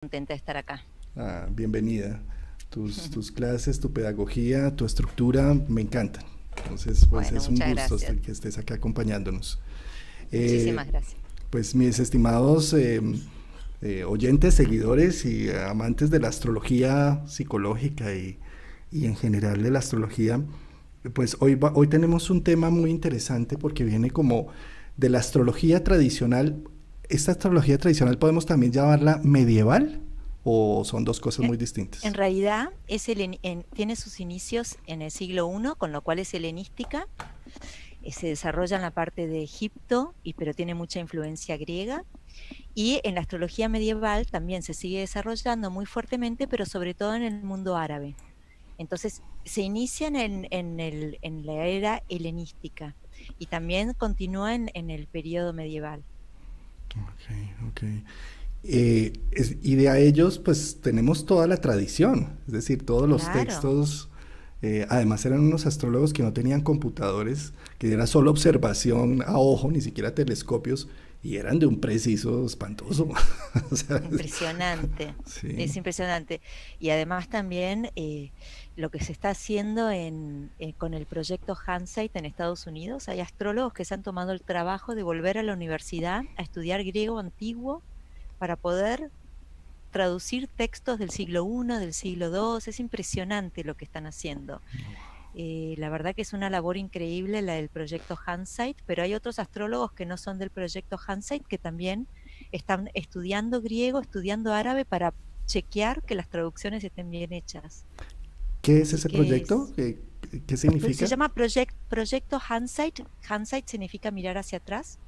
Contenta de estar acá. Bienvenida. Tus clases, tu pedagogía, tu estructura me encantan. Entonces, pues Bueno, es un muchas gusto gracias. que estés acá acompañándonos. Eh, Muchísimas gracias. pues mis estimados oyentes, seguidores y amantes de la astrología psicológica y en general de la astrología, pues hoy tenemos un tema muy interesante porque viene como de la astrología tradicional. ¿Esta astrología tradicional podemos también llamarla medieval o son dos cosas Eh, muy En distintas? realidad tiene sus inicios en el siglo I, con lo cual es helenística. Se desarrolla en la parte de Egipto, pero tiene mucha influencia griega. Y en la astrología medieval también se sigue desarrollando muy fuertemente, pero sobre todo en el mundo árabe. Entonces, se inician en la era helenística y también continúa en el periodo medieval. Ok, ok. Y de a ellos pues tenemos toda la tradición, es decir, todos los Claro, textos. Además eran unos astrólogos que no tenían computadores, que era solo observación a ojo, ni siquiera telescopios, y eran de un preciso espantoso. O sea, impresionante, sí. es impresionante. Y además también lo que se está haciendo con el proyecto Hansight en Estados Unidos, hay astrólogos que se han tomado el trabajo de volver a la universidad a estudiar griego antiguo para poder traducir textos del siglo I, del siglo II. Es impresionante lo que están haciendo. La verdad que es una labor increíble la del proyecto Hansight, pero hay otros astrólogos que no son del proyecto Hansight que también están estudiando griego, estudiando árabe para chequear que las traducciones estén bien hechas. ¿Qué es Así ese que proyecto? ¿Qué se significa? llama Proyecto Hansight. Hansight significa mirar hacia atrás.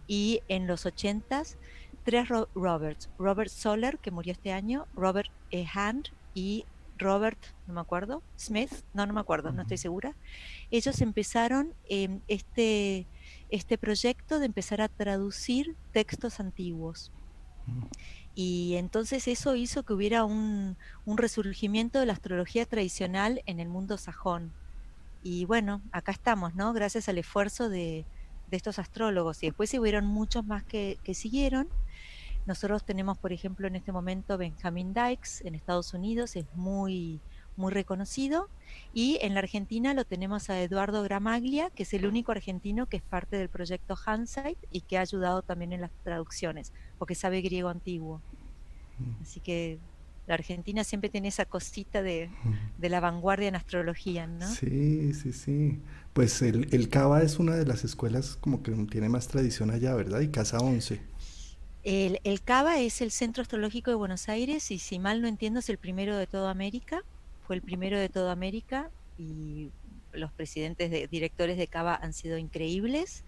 Y en los 80s, tres Roberts: Robert Soler, que murió este año, Robert Hand y Robert, no me acuerdo, Smith, no me acuerdo, no estoy segura. Ellos empezaron este proyecto de empezar a traducir textos antiguos. Y entonces eso hizo que hubiera un resurgimiento de la astrología tradicional en el mundo sajón. Y bueno, acá estamos, ¿no? Gracias al esfuerzo de estos astrólogos. Y después se hubieron muchos más que siguieron. Nosotros tenemos, por ejemplo, en este momento Benjamin Dykes en Estados Unidos, es muy reconocido. Y en la Argentina lo tenemos a Eduardo Gramaglia, que es el único argentino que es parte del proyecto Hansight y que ha ayudado también en las traducciones, porque sabe griego antiguo. Así que la Argentina siempre tiene esa cosita de la vanguardia en astrología, ¿no? Sí, sí, sí. Pues el Cava es una de las escuelas como que tiene más tradición allá, ¿verdad? Y Casa 11. El CABA es el Centro Astrológico de Buenos Aires y si mal no entiendo es el primero de toda América, fue el primero de toda América y los directores de CABA han sido increíbles.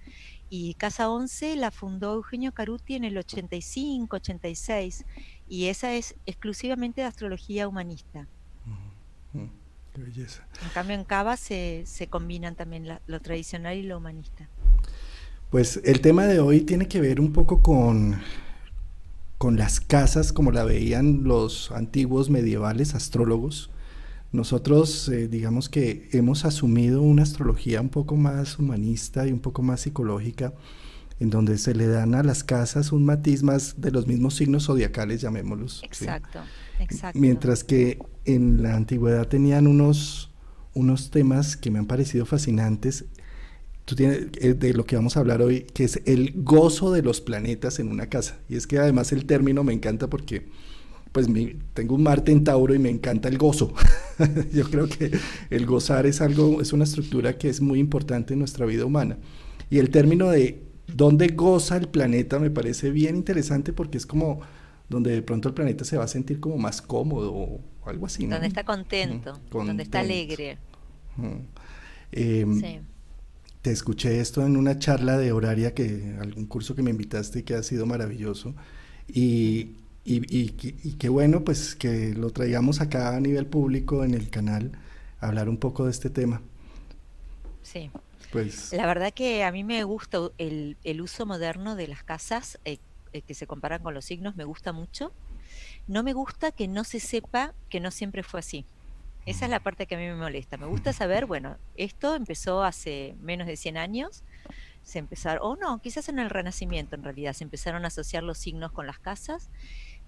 Y Casa 11 la fundó Eugenio Caruti en el 85, 86 y esa es exclusivamente de astrología humanista. Mm, qué belleza. En cambio en CABA se combinan también lo tradicional y lo humanista. Pues el tema de hoy tiene que ver un poco con las casas como la veían los antiguos medievales astrólogos. Nosotros, digamos que hemos asumido una astrología un poco más humanista y un poco más psicológica, en donde se le dan a las casas un matiz más de los mismos signos zodiacales, llamémoslos, ¿sí? Exacto, exacto. Mientras que en la antigüedad tenían unos temas que me han parecido fascinantes. Tú tienes de lo que vamos a hablar hoy, que es el gozo de los planetas en una casa. Y es que además el término me encanta porque pues tengo un Marte en Tauro y me encanta el gozo. Yo creo que el gozar es algo, es una estructura que es muy importante en nuestra vida humana. Y el término de dónde goza el planeta me parece bien interesante porque es como donde de pronto el planeta se va a sentir como más cómodo o algo así, ¿no? Donde está contento, donde está Contento. alegre. Eh, Sí. Te escuché esto en una charla de horaria, algún curso que me invitaste que ha sido maravilloso. Ujú. Y qué bueno pues que lo traigamos acá a nivel público en el canal a hablar un poco de este tema. Sí, Pues la verdad que a mí me gusta el uso moderno de las casas que se comparan con los signos, me gusta mucho. No me gusta que no se sepa que no siempre fue así. Esa es la parte que a mí me molesta. Me gusta saber, bueno, esto empezó hace menos de 100 años, se empezaron, o no, quizás en el Renacimiento en realidad, se empezaron a asociar los signos con las casas,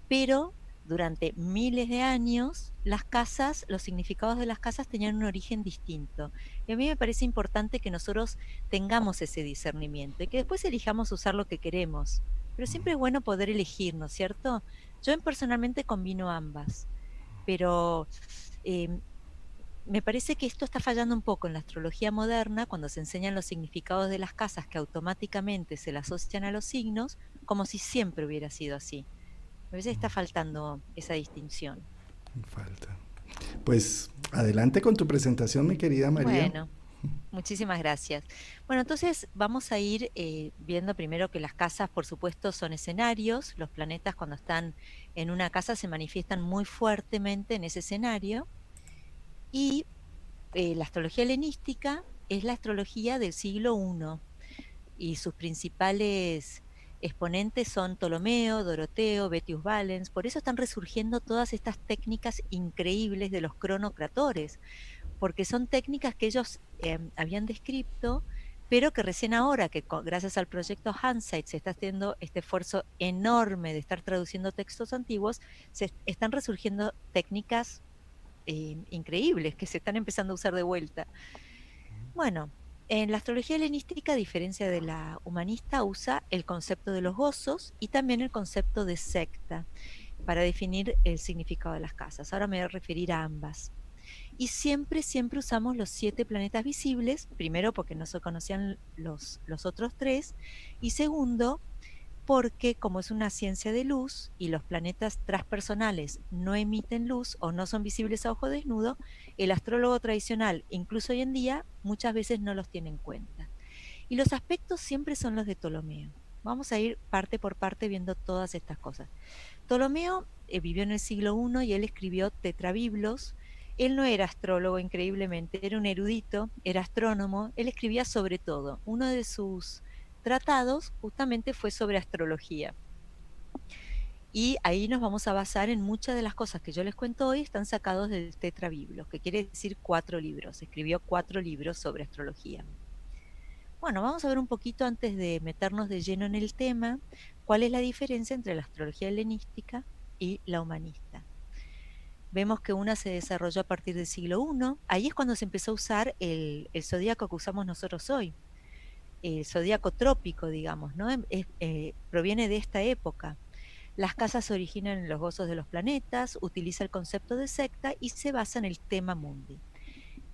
pero durante miles de años, las casas, los significados de las casas tenían un origen distinto. Y a mí me parece importante que nosotros tengamos ese discernimiento y que después elijamos usar lo que queremos. Pero siempre es bueno poder elegir, ¿no es cierto? Yo personalmente combino ambas, pero eh, me parece que esto está fallando un poco en la astrología moderna cuando se enseñan los significados de las casas que automáticamente se le asocian a los signos, como si siempre hubiera sido así. A veces está faltando esa distinción. Falta. Pues adelante con tu presentación, mi querida María. Bueno, muchísimas gracias. Bueno, entonces vamos a ir viendo primero que las casas, por supuesto, son escenarios. Los planetas cuando están en una casa se manifiestan muy fuertemente en ese escenario. Y la astrología helenística es la astrología del siglo I y sus principales exponentes son Ptolomeo, Doroteo, Betius Valens. Por eso están resurgiendo todas estas técnicas increíbles de los cronocratores, porque son técnicas que ellos habían descrito, pero que recién ahora, que gracias al proyecto Hansight se está haciendo este esfuerzo enorme de estar traduciendo textos antiguos, se están resurgiendo técnicas increíbles que se están empezando a usar de vuelta. Bueno, en la astrología helenística, a diferencia de la humanista, usa el concepto de los gozos y también el concepto de secta para definir el significado de las casas. Ahora me voy a referir a ambas. Y siempre, siempre usamos los 7 planetas visibles, primero porque no se conocían los otros 3, y segundo, porque como es una ciencia de luz y los planetas transpersonales no emiten luz o no son visibles a ojo desnudo, el astrólogo tradicional, incluso hoy en día, muchas veces no los tiene en cuenta. Y los aspectos siempre son los de Ptolomeo. Vamos a ir parte por parte viendo todas estas cosas. Ptolomeo vivió en el siglo I y él escribió tetrabiblos. Él no era astrólogo, increíblemente, era un erudito, era astrónomo, él escribía sobre todo. Uno de sus tratados justamente fue sobre astrología. Y ahí nos vamos a basar en muchas de las cosas que yo les cuento hoy, están sacados del tetrabiblos, que quiere decir 4 libros. Escribió 4 libros sobre astrología. Bueno, vamos a ver un poquito antes de meternos de lleno en el tema, cuál es la diferencia entre la astrología helenística y la humanista. Vemos que una se desarrolló a partir del siglo I, ahí es cuando se empezó a usar el zodíaco que usamos nosotros hoy, el zodíaco trópico, digamos, ¿no? Proviene de esta época. Las casas se originan en los gozos de los planetas, utiliza el concepto de secta y se basa en el tema mundi.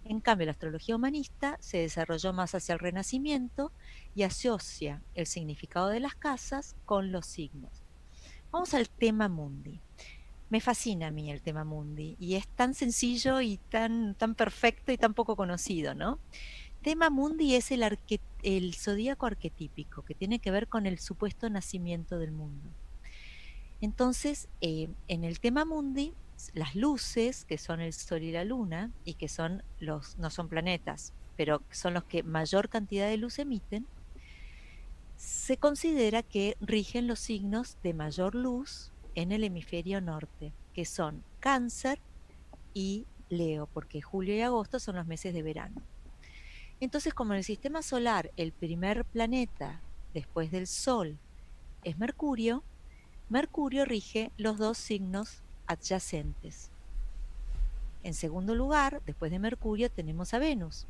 En cambio, la astrología humanista se desarrolló más hacia el Renacimiento y asocia el significado de las casas con los signos. Vamos al tema mundi. Me fascina a mí el tema mundi y es tan sencillo y tan perfecto y tan poco conocido, ¿no? Tema mundi es el zodíaco arquetípico que tiene que ver con el supuesto nacimiento del mundo. Entonces, en el tema mundi, las luces, que son el sol y la luna, y que son no son planetas, pero son los que mayor cantidad de luz emiten, se considera que rigen los signos de mayor luz en el hemisferio norte, que son Cáncer y Leo, porque julio y agosto son los meses de verano. Entonces, como en el sistema solar el primer planeta después del Sol es Mercurio, Mercurio rige los 2 signos adyacentes. En segundo lugar, después de Mercurio, tenemos a Venus.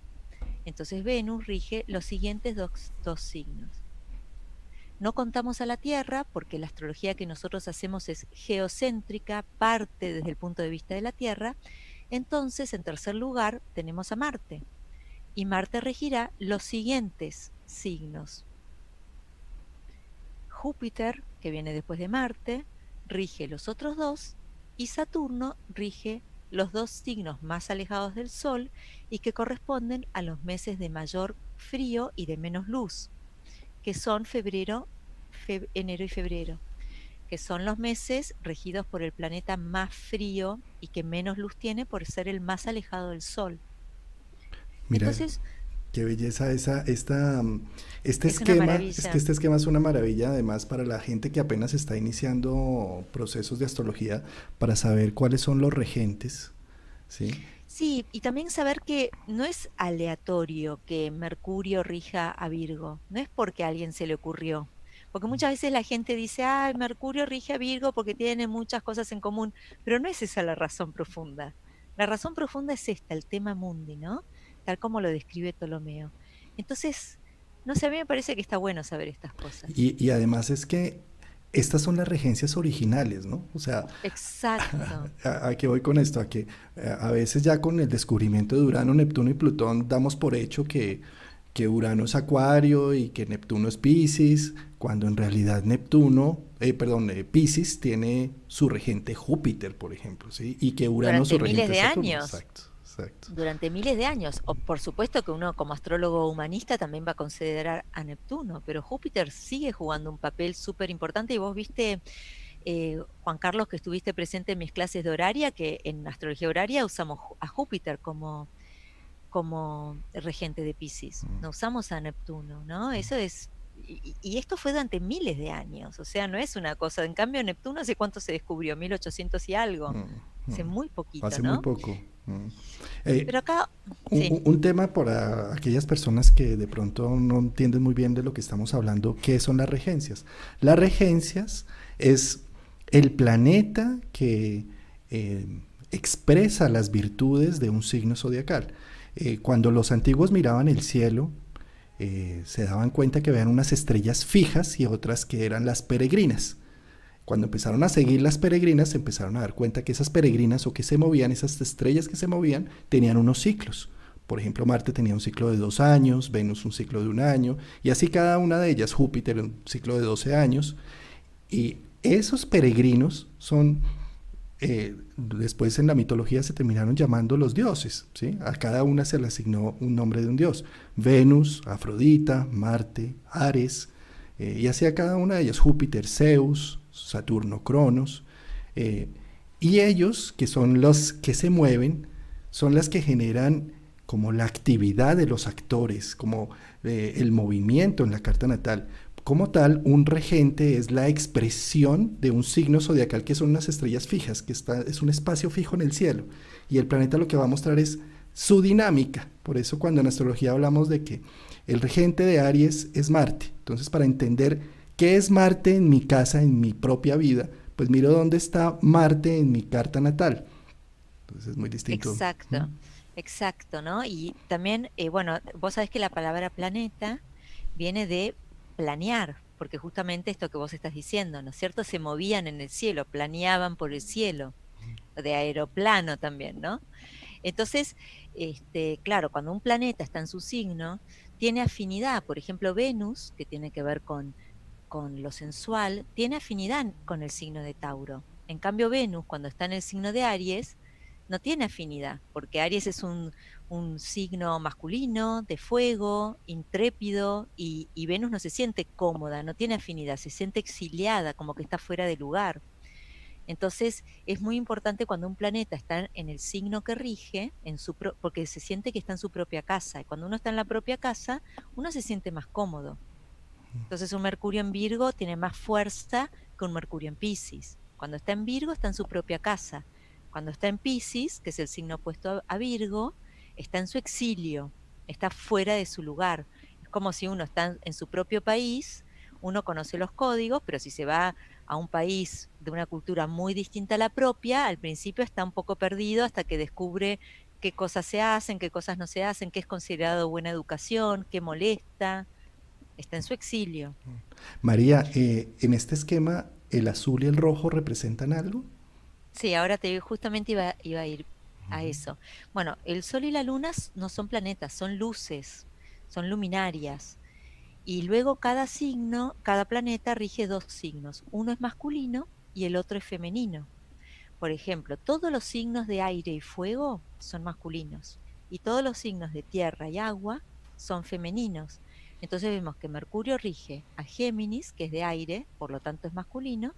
Entonces Venus rige los siguientes dos signos. No contamos a la Tierra porque la astrología que nosotros hacemos es geocéntrica, parte desde el punto de vista de la Tierra. Entonces, en tercer lugar, tenemos a Marte. Y Marte regirá los siguientes signos. Júpiter, que viene después de Marte, rige los otros 2 y Saturno rige los 2 signos más alejados del Sol y que corresponden a los meses de mayor frío y de menos luz, que son enero y febrero, que son los meses regidos por el planeta más frío y que menos luz tiene por ser el más alejado del Sol. Mira, Entonces, qué belleza este es una esquema. Es que maravilla. este esquema es una maravilla, además, para la gente que apenas está iniciando procesos de astrología, para saber cuáles son los regentes, ¿sí? Sí, y también saber que no es aleatorio que Mercurio rija a Virgo, no es porque a alguien se le ocurrió, Porque muchas veces la gente dice, ah, Mercurio rige a Virgo porque tiene muchas cosas en común, pero no es esa la razón profunda. La razón profunda es esta, el tema mundi, ¿no? Tal como lo describe Ptolomeo. Entonces, no sé, a mí me parece que está bueno saber estas cosas. Y además es que estas son las regencias originales, ¿no? O sea, Exacto. ¿a qué voy con esto? A que a veces ya con el descubrimiento de Urano, Neptuno y Plutón damos por hecho que Urano es Acuario y que Neptuno es Piscis, cuando en realidad Piscis tiene su regente Júpiter, por ejemplo, ¿sí? Y que Urano su Durante miles regente de Saturno, años. exacto, exacto. Durante miles de años. O por supuesto que uno como astrólogo humanista también va a considerar a Neptuno, pero Júpiter sigue jugando un papel súper importante y vos viste, Juan Carlos, que estuviste presente en mis clases de horaria, que en astrología horaria usamos a Júpiter como regente de Piscis, no usamos a Neptuno, ¿no? Eso es, y esto fue durante miles de años, o sea, no es una cosa, en cambio Neptuno hace cuánto se descubrió, 1800 y algo, hace muy poquito, Hace muy ¿no? poco. Eh, Pero acá, sí. un tema para aquellas personas que de pronto no entienden muy bien de lo que estamos hablando, ¿qué son las regencias? Las regencias es el planeta que eh, expresa las virtudes de un signo zodiacal. Cuando los antiguos miraban el cielo, se daban cuenta que veían unas estrellas fijas y otras que eran las peregrinas. Cuando empezaron a seguir las peregrinas, se empezaron a dar cuenta que esas peregrinas o que se movían, esas estrellas que se movían, tenían unos ciclos. Por ejemplo, Marte tenía un ciclo de 2 años, Venus un ciclo de 1 año, y así cada una de ellas, Júpiter un ciclo de 12 años. Y esos peregrinos son, después en la mitología se terminaron llamando los dioses, ¿sí? A cada una se le asignó un nombre de un dios. Venus, Afrodita, Marte, Ares, y así a cada una de ellas, Júpiter, Zeus, Saturno, Cronos, y ellos, que son los que se mueven, son las que generan como la actividad de los actores, como el movimiento en la carta natal. Como tal, un regente es la expresión de un signo zodiacal que son unas estrellas fijas, que es un espacio fijo en el cielo. Y el planeta lo que va a mostrar es su dinámica. Por eso cuando en astrología hablamos de que el regente de Aries es Marte. Entonces, para entender qué es Marte en mi casa, en mi propia vida, pues miro dónde está Marte en mi carta natal. Entonces es muy distinto. Exacto, exacto, ¿no? Y también, bueno, vos sabés que la palabra planeta viene de planear, porque justamente esto que vos estás diciendo, ¿no es cierto? Se movían en el cielo, planeaban por el cielo, de aeroplano también, ¿no? Entonces, claro, cuando un planeta está en su signo, tiene afinidad, por ejemplo, Venus, que tiene que ver con lo sensual, tiene afinidad con el signo de Tauro. En cambio, Venus, cuando está en el signo de Aries, no tiene afinidad, porque Aries es un signo masculino, de fuego, intrépido, y Venus no se siente cómoda, no tiene afinidad, se siente exiliada, como que está fuera de lugar. Entonces, es muy importante cuando un planeta está en el signo que rige, porque se siente que está en su propia casa, y cuando uno está en la propia casa, uno se siente más cómodo. Entonces, un Mercurio en Virgo tiene más fuerza que un Mercurio en Piscis. Cuando está en Virgo, está en su propia casa. Cuando está en Piscis, que es el signo opuesto a Virgo, está en su exilio, está fuera de su lugar. Es como si uno está en su propio país, uno conoce los códigos, pero si se va a un país de una cultura muy distinta a la propia, al principio está un poco perdido hasta que descubre qué cosas se hacen, qué cosas no se hacen, qué es considerado buena educación, qué molesta. Está en su exilio. María, en este esquema, ¿el azul y el rojo representan algo? Sí, ahora justamente iba a ir a eso. Bueno, el Sol y la Luna no son planetas, son luces, son luminarias. Y luego cada signo, cada planeta rige dos signos. Uno es masculino y el otro es femenino. Por ejemplo, todos los signos de aire y fuego son masculinos y todos los signos de tierra y agua son femeninos. Entonces vemos que Mercurio rige a Géminis, que es de aire, por lo tanto es masculino,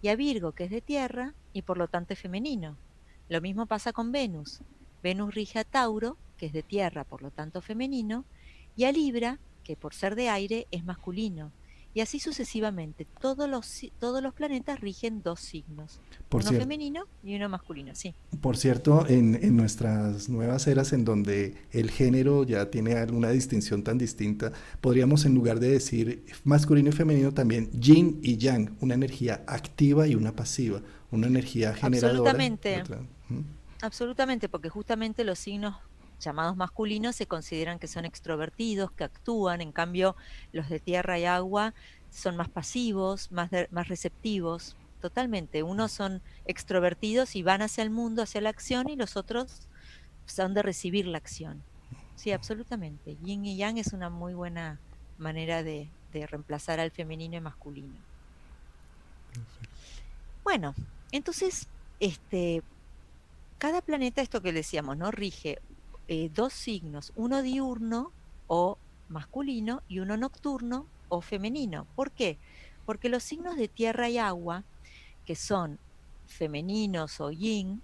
y a Virgo, que es de tierra, y por lo tanto es femenino. Lo mismo pasa con Venus. Venus rige a Tauro, que es de tierra, por lo tanto femenino, y a Libra, que por ser de aire es masculino. y así sucesivamente. Todos los planetas rigen dos signos, Por uno cierto, femenino y uno masculino, sí. por cierto, en nuestras nuevas eras en donde el género ya tiene alguna distinción tan distinta, podríamos en lugar de decir masculino y femenino también yin y yang, una energía activa y una pasiva, una energía generadora y Absolutamente, otra. ¿Mm? absolutamente, porque justamente los signos llamados masculinos se consideran que son extrovertidos, que actúan, en cambio los de tierra y agua son más pasivos, más receptivos. Totalmente, unos son extrovertidos y van hacia el mundo, hacia la acción, y los otros son de recibir la acción. Sí, absolutamente. Yin y yang es una muy buena manera de reemplazar al femenino y masculino. Bueno, entonces, este, cada planeta, esto que decíamos, ¿no? Rige dos signos, uno diurno o masculino y uno nocturno o femenino. ¿Por qué? Porque los signos de tierra y agua, que son femeninos o yin,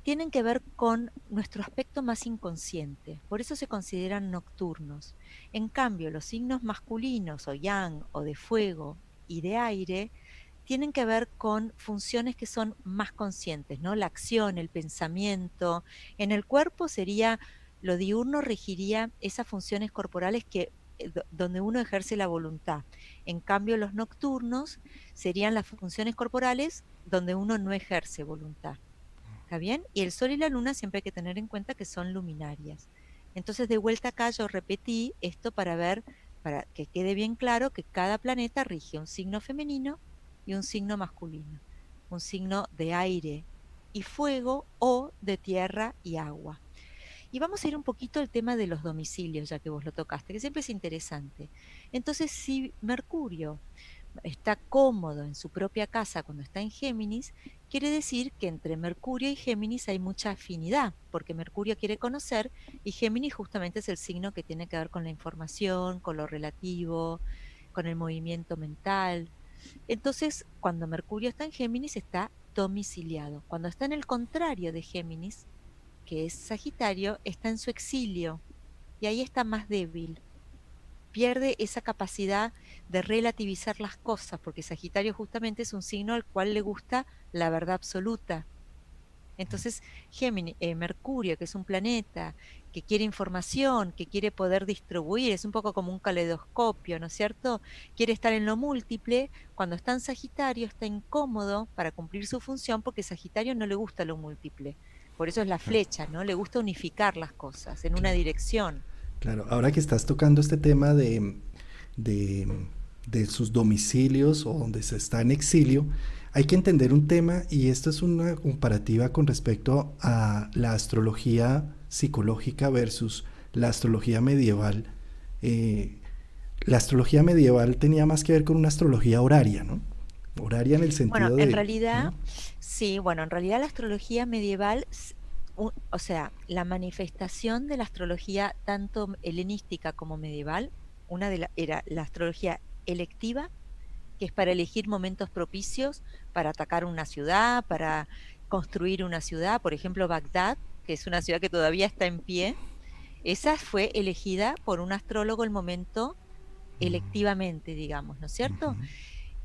tienen que ver con nuestro aspecto más inconsciente, por eso se consideran nocturnos. En cambio, los signos masculinos o yang o de fuego y de aire tienen que ver con funciones que son más conscientes, ¿no? La acción, el pensamiento. En el cuerpo sería, lo diurno regiría esas funciones corporales que donde uno ejerce la voluntad. En cambio, los nocturnos serían las funciones corporales donde uno no ejerce voluntad. ¿Está bien? Y el Sol y la Luna siempre hay que tener en cuenta que son luminarias. Entonces, de vuelta acá yo repetí esto para ver, para que quede bien claro que cada planeta rige un signo femenino y un signo masculino, un signo de aire y fuego o de tierra y agua. Y vamos a ir un poquito al tema de los domicilios, ya que vos lo tocaste, que siempre es interesante. Entonces, si Mercurio está cómodo en su propia casa cuando está en Géminis, quiere decir que entre Mercurio y Géminis hay mucha afinidad, porque Mercurio quiere conocer y Géminis justamente es el signo que tiene que ver con la información, con lo relativo, con el movimiento mental. Entonces, cuando Mercurio está en Géminis, está domiciliado. Cuando está en el contrario de Géminis, que es Sagitario, está en su exilio y ahí está más débil, pierde esa capacidad de relativizar las cosas, porque Sagitario justamente es un signo al cual le gusta la verdad absoluta. Entonces, Mercurio, que es un planeta que quiere información, que quiere poder distribuir, es un poco como un caleidoscopio, ¿no es cierto? Quiere estar en lo múltiple. Cuando está en Sagitario, está incómodo para cumplir su función porque Sagitario no le gusta lo múltiple. Por eso es la flecha, ¿no? Le gusta unificar las cosas en una Claro. dirección. Claro, ahora que estás tocando este tema de, de sus domicilios o donde se está en exilio, hay que entender un tema y esto es una comparativa con respecto a la astrología psicológica versus la astrología medieval. Eh, la astrología medieval tenía más que ver con una astrología horaria, ¿no? Horaria en el Bueno, sentido en de... ¿Mm? realidad, sí, bueno, en realidad la astrología medieval, o sea, la manifestación de la astrología tanto helenística como medieval, era la astrología electiva, que es para elegir momentos propicios para atacar una ciudad, para construir una ciudad, por ejemplo, Bagdad, que es una ciudad que todavía está en pie, esa fue elegida por un astrólogo el momento electivamente, digamos, ¿no es cierto?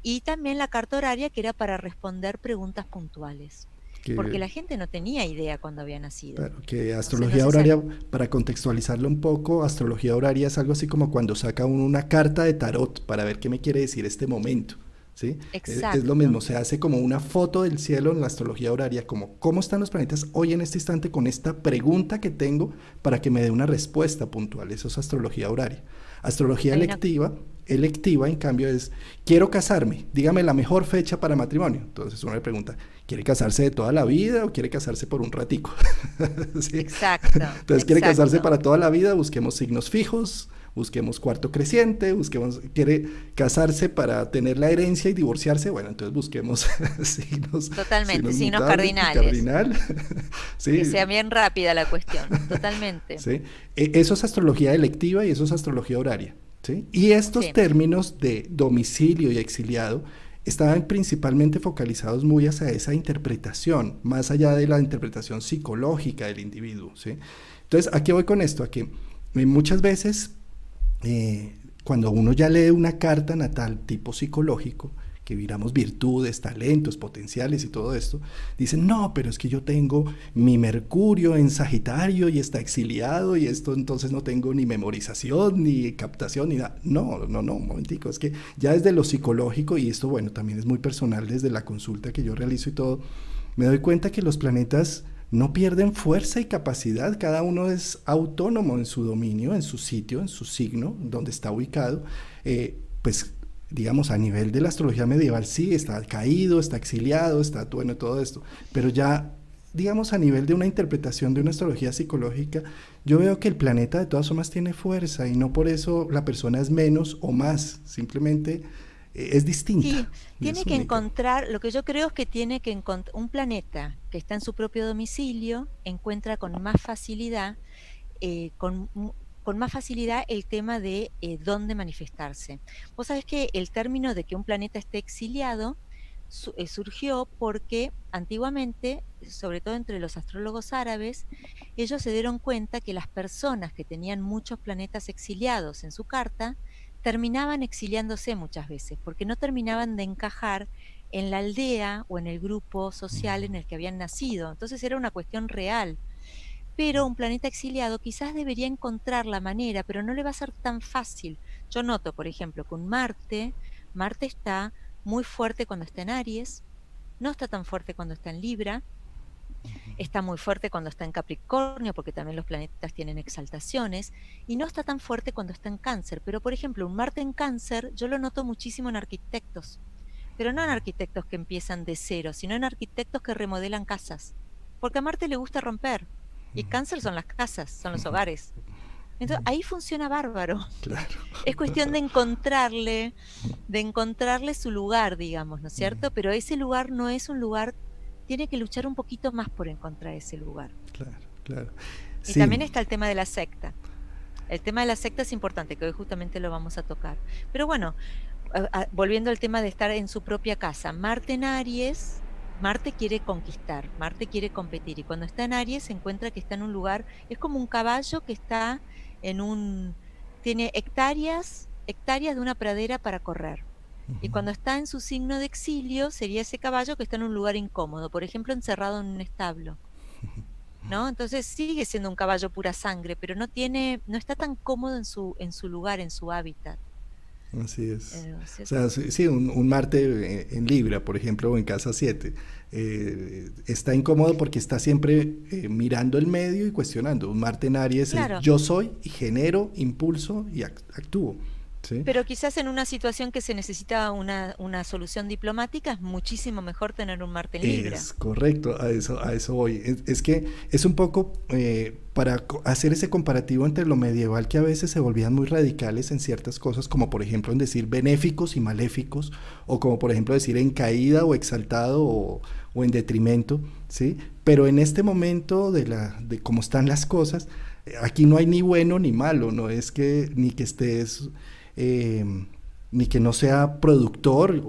Y también la carta horaria, que era para responder preguntas puntuales, porque Que la gente no tenía idea cuando había nacido. Claro, que Entonces no astrología se horaria, sabía. para contextualizarlo un poco, astrología horaria es algo así como cuando saca uno una carta de tarot para ver qué me quiere decir este momento, ¿sí? Es lo mismo, Exacto, se hace como una foto del cielo en la astrología horaria, como cómo están los planetas hoy en este instante con esta pregunta que tengo para que me dé una respuesta puntual. Eso es astrología horaria. Astrología hay una, electiva en cambio es, quiero casarme, dígame la mejor fecha para matrimonio. Entonces uno le pregunta, ¿quiere casarse de toda la vida o quiere casarse por un ratico? ¿Sí? exacto, Entonces, ¿quiere casarse exacto. para toda la vida? Busquemos signos fijos, busquemos cuarto creciente, quiere casarse para tener la herencia y divorciarse, bueno, entonces busquemos Totalmente, signos signos mutables y cardinales. cardinal. Que Sí, sea bien rápida la cuestión, totalmente. ¿sí? Eso es astrología electiva y eso es astrología horaria. ¿Sí? Y estos Sí, términos de domicilio y exiliado estaban principalmente focalizados muy hacia esa interpretación, más allá de la interpretación psicológica del individuo. ¿Sí? Entonces, ¿a qué voy con esto? A que muchas veces cuando uno ya lee una carta natal tipo psicológico, que miramos virtudes, talentos, potenciales y todo esto, dicen, no, pero es que yo tengo mi Mercurio en Sagitario y está exiliado y esto entonces no tengo ni memorización, ni captación, ni nada. No, no, no, un momentico, es que ya desde lo psicológico, y esto bueno, también es muy personal desde la consulta que yo realizo y todo, me doy cuenta que los planetas no pierden fuerza y capacidad, cada uno es autónomo en su dominio, en su sitio, en su signo, donde está ubicado, pues digamos a nivel de la astrología medieval sí, está caído, está exiliado, está bueno, todo esto, pero ya digamos a nivel de una interpretación de una astrología psicológica, yo veo que el planeta de todas formas tiene fuerza y no por eso la persona es menos o más, simplemente es distinta. Sí, tiene Es que única. encontrar, lo que yo creo es que tiene que encontrar un planeta que está en su propio domicilio, encuentra con más facilidad, eh, con, mu- con más facilidad el tema de dónde manifestarse. Vos sabés que el término de que un planeta esté exiliado surgió porque antiguamente, sobre todo entre los astrólogos árabes, ellos se dieron cuenta que las personas que tenían muchos planetas exiliados en su carta terminaban exiliándose muchas veces, porque no terminaban de encajar en la aldea o en el grupo social en el que habían nacido. Entonces era una cuestión real. Pero un planeta exiliado quizás debería encontrar la manera, pero no le va a ser tan fácil. Yo noto, por ejemplo, con Marte, Marte está muy fuerte cuando está en Aries, no está tan fuerte cuando está en Libra, está muy fuerte cuando está en Capricornio, porque también los planetas tienen exaltaciones, y no está tan fuerte cuando está en Cáncer. Pero, por ejemplo, un Marte en Cáncer yo lo noto muchísimo en arquitectos, pero no en arquitectos que empiezan de cero, sino en arquitectos que remodelan casas, porque a Marte le gusta romper, y Cáncer son las casas, son los hogares. Entonces, ahí funciona bárbaro. Claro. Es cuestión de encontrarle su lugar, digamos, ¿no es cierto? Pero ese lugar no es un lugar, tiene que luchar un poquito más por encontrar ese lugar. Claro, claro. Y Sí, también está el tema de la secta. El tema de la secta es importante, que hoy justamente lo vamos a tocar. Pero bueno, volviendo al tema de estar en su propia casa, Marte en Aries, Marte quiere conquistar, Marte quiere competir, y cuando está en Aries se encuentra que está en un lugar, es como un caballo que está en un, tiene hectáreas, hectáreas de una pradera para correr. Y cuando está en su signo de exilio, sería ese caballo que está en un lugar incómodo, por ejemplo, encerrado en un establo, ¿no? Entonces sigue siendo un caballo pura sangre, pero no tiene, no está tan cómodo en su lugar, en su hábitat. así es. O O sea, sea, sí, sí, un Marte en Libra, por ejemplo, o en casa 7, está incómodo porque está siempre mirando el medio y cuestionando. Un Marte en Aries es claro, yo soy, y genero, impulso y actúo. ¿Sí? pero quizás en una situación que se necesita una solución diplomática es muchísimo mejor tener un Marte en Libra. Es correcto, a eso voy. Es que es un poco para hacer ese comparativo entre lo medieval, que a veces se volvían muy radicales en ciertas cosas, como por ejemplo en decir benéficos y maléficos, o como por ejemplo decir en caída o exaltado o en detrimento, ¿sí? Pero en este momento de cómo están las cosas, aquí no hay ni bueno ni malo, no es que ni que estés, eh, ni que no sea productor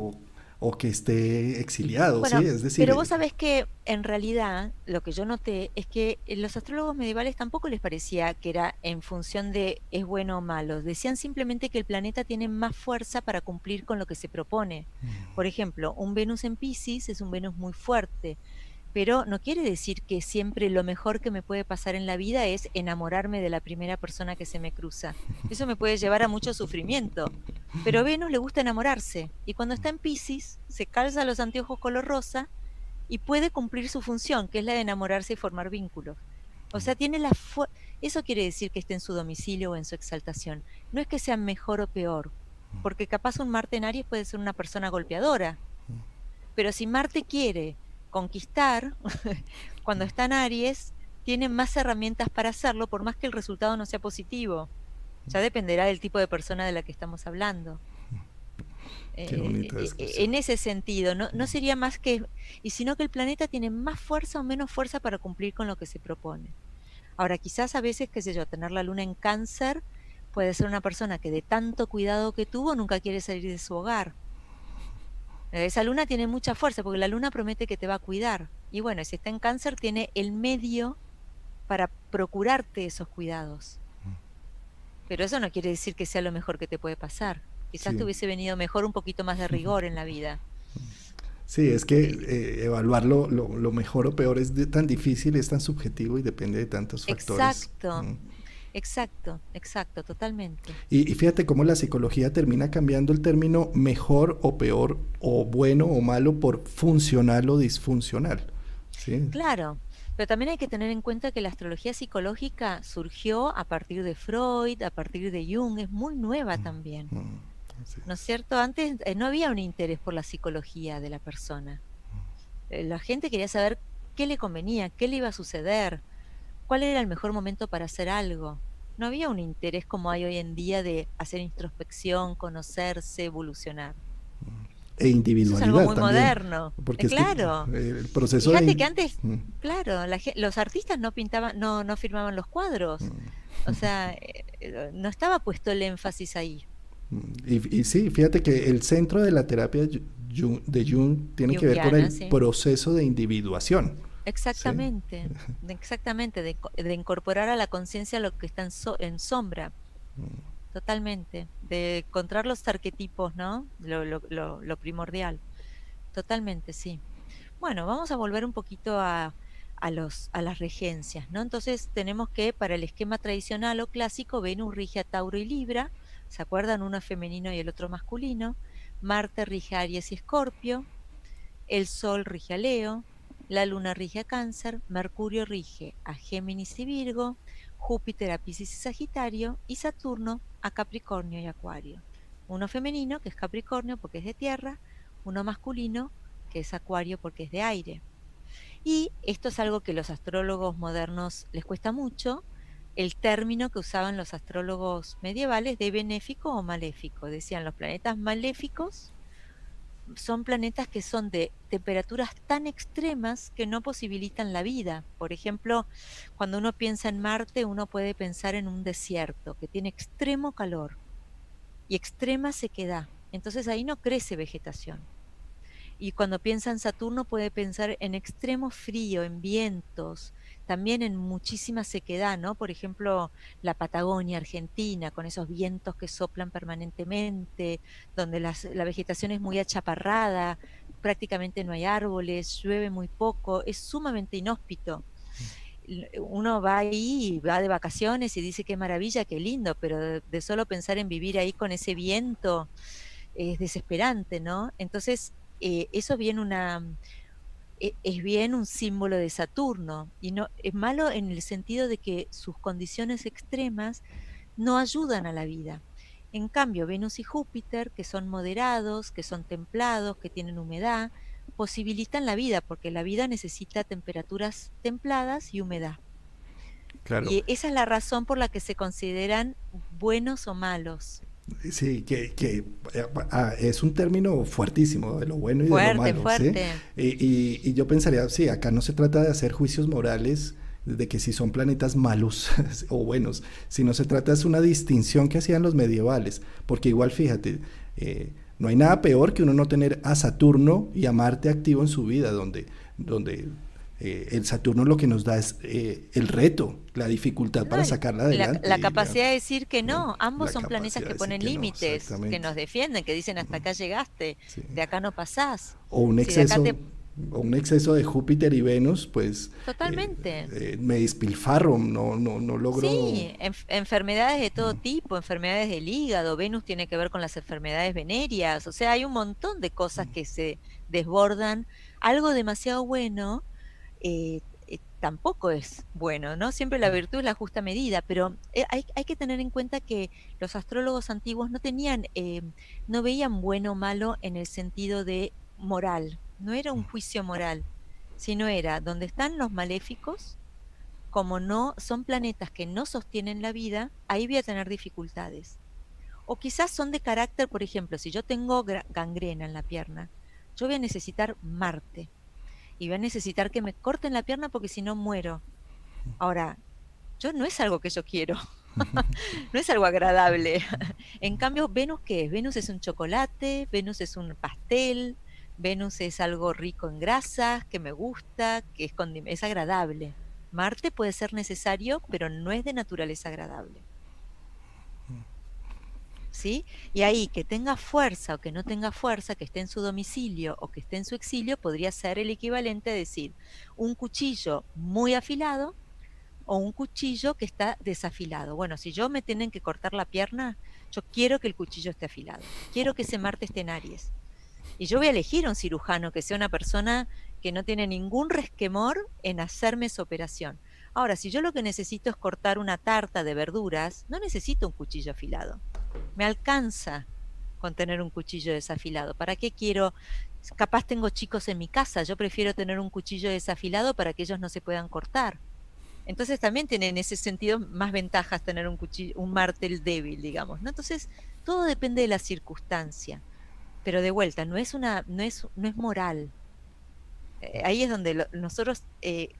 o que esté exiliado, ¿sí? Bueno, Es decir, pero vos sabés que en realidad lo que yo noté es que los astrólogos medievales tampoco les parecía que era en función de es bueno o malo. Decían simplemente que el planeta tiene más fuerza para cumplir con lo que se propone. Por ejemplo, un Venus en Piscis es un Venus muy fuerte, pero no quiere decir que siempre lo mejor que me puede pasar en la vida es enamorarme de la primera persona que se me cruza. Eso me puede llevar a mucho sufrimiento. Pero a Venus le gusta enamorarse, y cuando está en Piscis se calza los anteojos color rosa y puede cumplir su función, que es la de enamorarse y formar vínculos. O sea, tiene eso quiere decir que esté en su domicilio o en su exaltación. No es que sea mejor o peor, porque capaz un Marte en Aries puede ser una persona golpeadora, pero si Marte quiere conquistar, cuando está en Aries, tiene más herramientas para hacerlo, por más que el resultado no sea positivo. Ya dependerá del tipo de persona de la que estamos hablando. qué bonita descripción. En ese sentido, no sería más que, y sino que el planeta tiene más fuerza o menos fuerza para cumplir con lo que se propone. Ahora, quizás a veces, qué sé yo, tener la luna en Cáncer puede ser una persona que de tanto cuidado que tuvo nunca quiere salir de su hogar. Esa luna tiene mucha fuerza porque la luna promete que te va a cuidar. Y bueno, si está en Cáncer, tiene el medio para procurarte esos cuidados. Pero eso no quiere decir que sea lo mejor que te puede pasar. Quizás te Sí. hubiese venido mejor un poquito más de rigor en la vida. Sí, es que Eh, evaluar lo mejor o peor es tan difícil, es tan subjetivo y depende de tantos factores. exacto, Mm. exacto, totalmente. Y fíjate cómo la psicología termina cambiando el término mejor o peor o bueno o malo por funcional o disfuncional. ¿Sí? Claro, pero también hay que tener en cuenta que la astrología psicológica surgió a partir de Freud, a partir de Jung, es muy nueva también, Mm, así ¿no es es. cierto? Antes no había un interés por la psicología de la persona. La gente quería saber qué le convenía, qué le iba a suceder, cuál era el mejor momento para hacer algo. No había un interés como hay hoy en día de hacer introspección, conocerse, evolucionar. E Eso es algo individualidad muy también, moderno. porque es que Claro. el proceso Fíjate que antes, mm, claro, los artistas no pintaban, no firmaban los cuadros. O sea, no estaba puesto el énfasis ahí. y sí, fíjate que el centro de la terapia de Jung tiene que ver con el Jungiana, sí. proceso de individuación. ¿Sí? Exactamente, de incorporar a la conciencia lo que está en sombra, totalmente. De encontrar los arquetipos, ¿no? Lo primordial. Totalmente, sí. Bueno, vamos a volver un poquito a las regencias, ¿no? Entonces tenemos que para el esquema tradicional o clásico, Venus rige a Tauro y Libra, ¿se acuerdan? Uno es femenino y el otro masculino. Marte rige a Aries y Escorpio, el Sol rige a Leo, la Luna rige a Cáncer, Mercurio rige a Géminis y Virgo, Júpiter a Piscis y Sagitario, y Saturno a Capricornio y Acuario. Uno femenino, que es Capricornio porque es de tierra, uno masculino, que es Acuario porque es de aire. Y esto es algo que los astrólogos modernos les cuesta mucho, el término que usaban los astrólogos medievales de benéfico o maléfico. Decían los planetas maléficos son planetas que son de temperaturas tan extremas que no posibilitan la vida. Por ejemplo, cuando uno piensa en Marte, uno puede pensar en un desierto que tiene extremo calor y extrema sequedad. Entonces ahí no crece vegetación. Y cuando piensa en Saturno puede pensar en extremo frío, en vientos, también en muchísima sequedad, ¿no? Por ejemplo, la Patagonia Argentina, con esos vientos que soplan permanentemente, donde la vegetación es muy achaparrada, prácticamente no hay árboles, llueve muy poco, es sumamente inhóspito. Uno va ahí, va de vacaciones y dice qué maravilla, qué lindo, pero de solo pensar en vivir ahí con ese viento es desesperante, ¿no? Entonces, eso es bien un símbolo de Saturno, y no, es malo en el sentido de que sus condiciones extremas no ayudan a la vida. En cambio, Venus y Júpiter, que son moderados, que son templados, que tienen humedad, posibilitan la vida, porque la vida necesita temperaturas templadas y humedad. Claro. Y esa es la razón por la que se consideran buenos o malos. Sí, es un término fuertísimo, de lo bueno y de lo Fuerte, malo, ¿sí? fuerte. Y yo pensaría, sí, acá no se trata de hacer juicios morales de que si son planetas malos o buenos, sino se trata de una distinción que hacían los medievales, porque igual fíjate, no hay nada peor que uno no tener a Saturno y a Marte activo en su vida, donde el Saturno lo que nos da es el reto, la dificultad No, para sacarla adelante la y capacidad de decir que eh, no, ambos la son planetas capacidad que de decir ponen que no, límites, que exactamente. nos defienden, que dicen hasta acá llegaste, Sí. de acá no pasás. O un Si de acá exceso te... o un exceso de Júpiter y Venus, pues Totalmente. me despilfarro, no logro. Sí, enfermedades de todo tipo, enfermedades del hígado, Venus tiene que ver con las enfermedades venéreas, o sea, hay un montón de cosas que se desbordan. Algo demasiado bueno tampoco es bueno, ¿no? Siempre la virtud es la justa medida, pero hay que tener en cuenta que los astrólogos antiguos no tenían, no veían bueno o malo en el sentido de moral, no era un juicio moral, sino era donde están los maléficos, como no son planetas que no sostienen la vida, ahí voy a tener dificultades. O quizás son de carácter, por ejemplo, si yo tengo gangrena en la pierna, yo voy a necesitar Marte y voy a necesitar que me corten la pierna porque si no muero. Ahora, yo no es algo que yo quiero, no es algo agradable. En cambio, Venus, ¿qué es? Venus es un chocolate, Venus es un pastel, Venus es algo rico en grasas, que me gusta, que es agradable. Marte puede ser necesario, pero no es de naturaleza agradable. ¿sí? Y ahí que tenga fuerza o que no tenga fuerza, que esté en su domicilio o que esté en su exilio, podría ser el equivalente a decir un cuchillo muy afilado o un cuchillo que está desafilado. Bueno, si yo me tienen que cortar la pierna, yo quiero que el cuchillo esté afilado, quiero que ese Marte esté en Aries. Y yo voy a elegir a un cirujano que sea una persona que no tiene ningún resquemor en hacerme esa operación. Ahora, si yo lo que necesito es cortar una tarta de verduras, no necesito un cuchillo afilado. Me alcanza con tener un cuchillo desafilado. ¿Para qué quiero? Capaz tengo chicos en mi casa, yo prefiero tener un cuchillo desafilado para que ellos no se puedan cortar. Entonces también tiene en ese sentido más ventajas tener un cuchillo, un martel débil, digamos, ¿no? Entonces, todo depende de la circunstancia. Pero de vuelta, no es moral. Ahí es donde nosotros,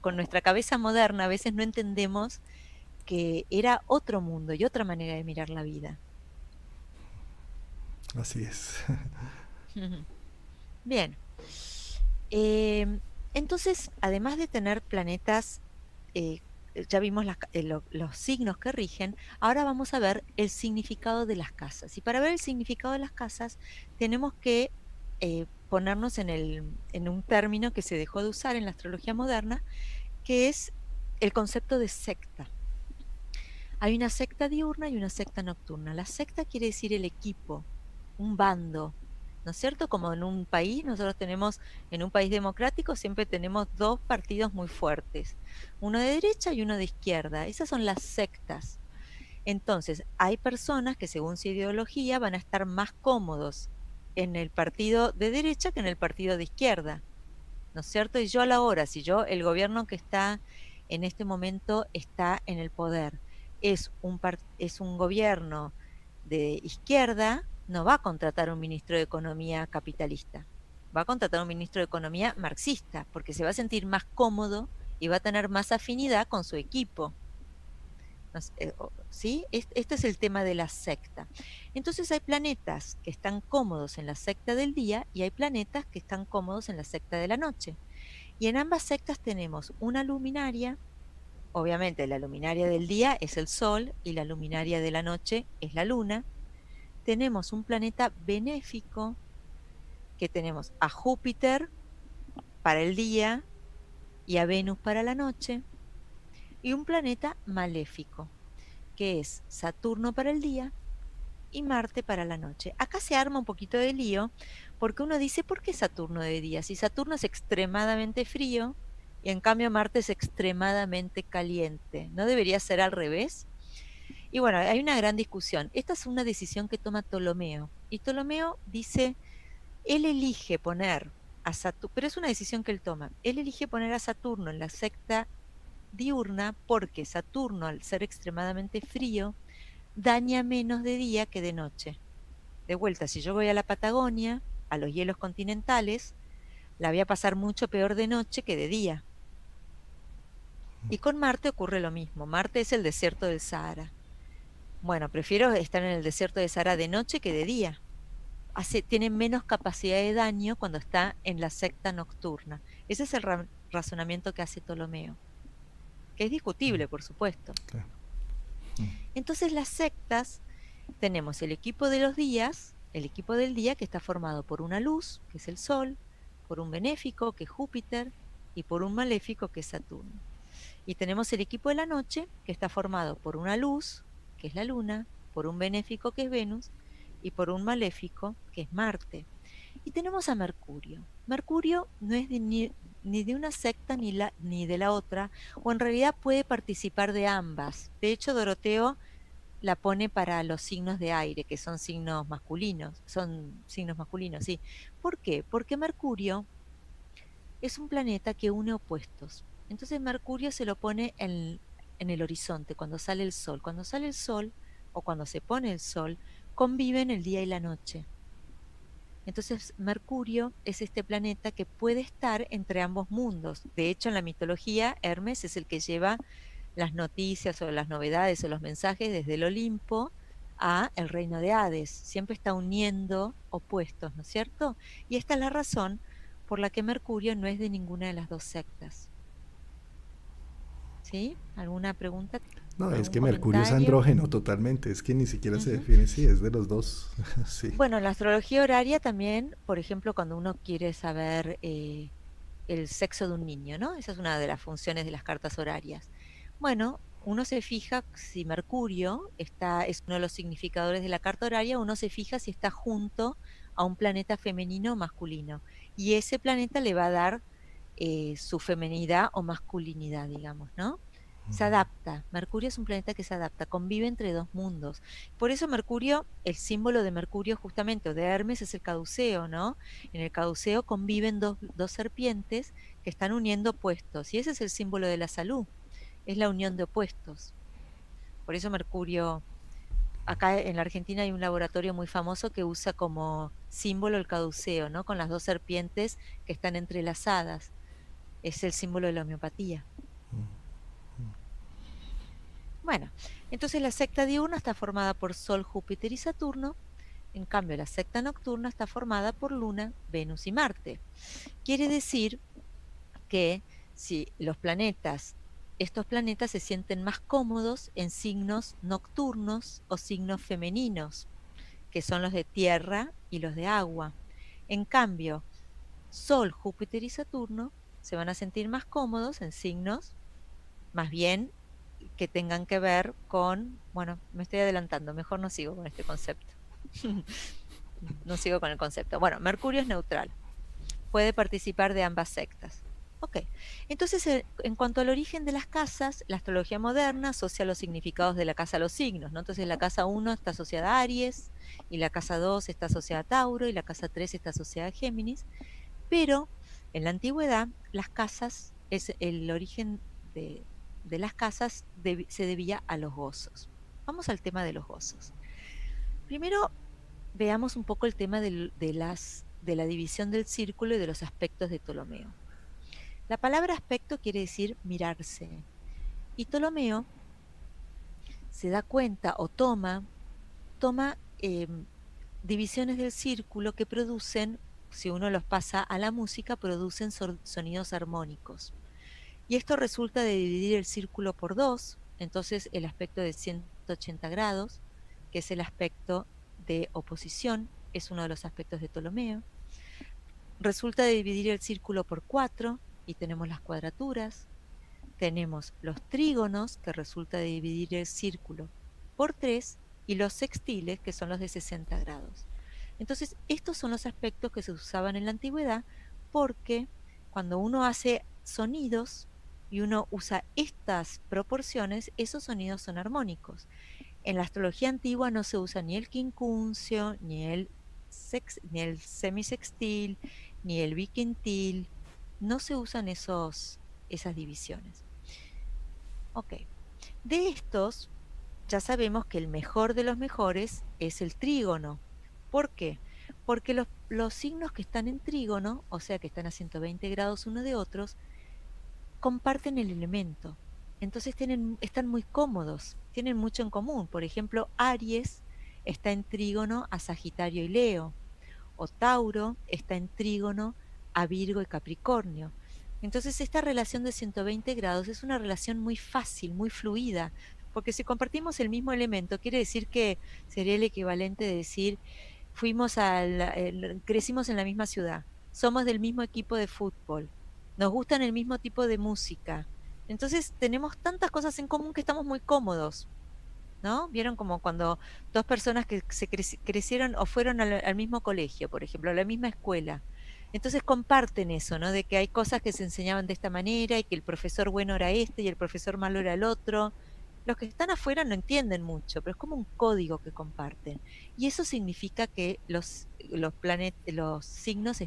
con nuestra cabeza moderna, a veces no entendemos que era otro mundo y otra manera de mirar la vida. Así es. Bien. Em, entonces, además de tener planetas, eh, ya vimos los signos que rigen, ahora vamos a ver el significado de las casas. Y para ver el significado de las casas, tenemos que ponernos en un término que se dejó de usar en la astrología moderna, que es el concepto de secta. Hay una secta diurna y una secta nocturna. La secta quiere decir el equipo, un bando, ¿no es cierto? Como en un país, nosotros tenemos, en un país democrático, siempre tenemos dos partidos muy fuertes, uno de derecha y uno de izquierda. Esas son las sectas. Entonces, hay personas que según su ideología van a estar más cómodos en el partido de derecha que en el partido de izquierda, ¿no es cierto? Y yo a la hora, si yo, el gobierno que está en este momento está en el poder, es un gobierno de izquierda, no va a contratar un ministro de Economía capitalista, va a contratar un ministro de Economía marxista, porque se va a sentir más cómodo y va a tener más afinidad con su equipo. ¿Sí? Este es el tema de la secta. Entonces hay planetas que están cómodos en la secta del día y hay planetas que están cómodos en la secta de la noche. Y en ambas sectas tenemos una luminaria, obviamente la luminaria del día es el Sol y la luminaria de la noche es la Luna. Tenemos un planeta benéfico, que tenemos a Júpiter para el día y a Venus para la noche, y un planeta maléfico, que es Saturno para el día y Marte para la noche. Acá se arma un poquito de lío porque uno dice, ¿por qué Saturno de día? Si Saturno es extremadamente frío y en cambio Marte es extremadamente caliente, ¿no debería ser al revés? Y bueno, hay una gran discusión. Esta es una decisión que toma Ptolomeo. Y Ptolomeo dice, él elige poner a Saturno, pero es una decisión que él toma. Él elige poner a Saturno en la secta diurna porque Saturno, al ser extremadamente frío, daña menos de día que de noche. De vuelta, si yo voy a la Patagonia, a los hielos continentales, la voy a pasar mucho peor de noche que de día. Y con Marte ocurre lo mismo. Marte es el desierto del Sahara. Bueno, prefiero estar en el desierto del Sahara de noche que de día. Tiene menos capacidad de daño cuando está en la secta nocturna. Ese es el razonamiento que hace Ptolomeo, que es discutible, por supuesto. Claro. Entonces las sectas, tenemos el equipo de los días, el equipo del día que está formado por una luz, que es el Sol, por un benéfico, que es Júpiter, y por un maléfico, que es Saturno. Y tenemos el equipo de la noche, que está formado por una luz, que es la Luna, por un benéfico, que es Venus, y por un maléfico, que es Marte. Y tenemos a Mercurio. Mercurio no es ni de una secta ni de la otra, o en realidad puede participar de ambas. De hecho, Doroteo la pone para los signos de aire, que son signos masculinos, sí. ¿Por qué? Porque Mercurio es un planeta que une opuestos. Entonces Mercurio se lo pone en el horizonte, cuando sale el sol. Cuando sale el sol o cuando se pone el sol, conviven el día y la noche. Entonces Mercurio es este planeta que puede estar entre ambos mundos. De hecho, en la mitología, Hermes es el que lleva las noticias o las novedades o los mensajes desde el Olimpo a el reino de Hades. Siempre está uniendo opuestos, ¿no es cierto? Y esta es la razón por la que Mercurio no es de ninguna de las dos sectas. ¿Sí? ¿Alguna pregunta? No, es ¿Algún que Mercurio es comentario? andrógeno totalmente, es que ni siquiera se Ujú. define si es de los dos. Sí. Bueno, en la astrología horaria también, por ejemplo, cuando uno quiere saber el sexo de un niño, ¿no? Esa es una de las funciones de las cartas horarias. Bueno, uno se fija si Mercurio es uno de los significadores de la carta horaria, uno se fija si está junto a un planeta femenino o masculino. Y ese planeta le va a dar su femenidad o masculinidad, digamos, ¿no? Se adapta. Mercurio es un planeta que se adapta, convive entre dos mundos. Por eso Mercurio, el símbolo de Mercurio justamente, o de Hermes, es el caduceo, ¿no? En el caduceo conviven dos serpientes que están uniendo opuestos, y ese es el símbolo de la salud, es la unión de opuestos. Por eso Mercurio, acá en la Argentina hay un laboratorio muy famoso que usa como símbolo el caduceo, ¿no? Con las dos serpientes que están entrelazadas. Es el símbolo de la homeopatía. Bueno, entonces la secta diurna está formada por Sol, Júpiter y Saturno. En cambio, la secta nocturna está formada por Luna, Venus y Marte. Quiere decir que si estos planetas se sienten más cómodos en signos nocturnos o signos femeninos, que son los de tierra y los de agua. En cambio, Sol, Júpiter y Saturno se van a sentir más cómodos en signos más bien que tengan que ver con, bueno, me estoy adelantando, mejor no sigo con este concepto. No sigo con el concepto. Bueno, Mercurio es neutral, puede participar de ambas sectas. Ok, entonces en cuanto al origen de las casas, la astrología moderna asocia los significados de la casa a los signos, ¿no? Entonces la casa 1 está asociada a Aries, y la casa 2 está asociada a Tauro, y la casa 3 está asociada a Géminis, pero en la antigüedad las casas, el origen de las casas se debía a los gozos. Vamos al tema de los gozos. Primero veamos un poco el tema de la división del círculo y de los aspectos de Ptolomeo. La palabra aspecto quiere decir mirarse. Y Ptolomeo se da cuenta o toma divisiones del círculo que producen, si uno los pasa a la música, producen sonidos armónicos. Y esto resulta de dividir el círculo por dos, entonces el aspecto de 180 grados, que es el aspecto de oposición, es uno de los aspectos de Ptolomeo. Resulta de dividir el círculo por cuatro, y tenemos las cuadraturas. Tenemos los trígonos, que resulta de dividir el círculo por tres, y los sextiles, que son los de 60 grados. Entonces, estos son los aspectos que se usaban en la antigüedad, porque cuando uno hace sonidos y uno usa estas proporciones, esos sonidos son armónicos. En la astrología antigua no se usa ni el quincuncio, ni el semisextil, ni el biquintil, no se usan esas divisiones. Ok, de estos ya sabemos que el mejor de los mejores es el trígono. ¿Por qué? Porque los signos que están en trígono, o sea que están a 120 grados uno de otros, comparten el elemento. Entonces están muy cómodos, tienen mucho en común. Por ejemplo, Aries está en trígono a Sagitario y Leo, o Tauro está en trígono a Virgo y Capricornio. Entonces esta relación de 120 grados es una relación muy fácil, muy fluida, porque si compartimos el mismo elemento, quiere decir que sería el equivalente de decir, crecimos en la misma ciudad, somos del mismo equipo de fútbol, nos gustan el mismo tipo de música. Entonces tenemos tantas cosas en común que estamos muy cómodos, ¿no? Vieron como cuando dos personas que crecieron o fueron al mismo colegio, por ejemplo, a la misma escuela. Entonces comparten eso, ¿no? De que hay cosas que se enseñaban de esta manera y que el profesor bueno era este y el profesor malo era el otro. Los que están afuera no entienden mucho, pero es como un código que comparten. Y eso significa que los signos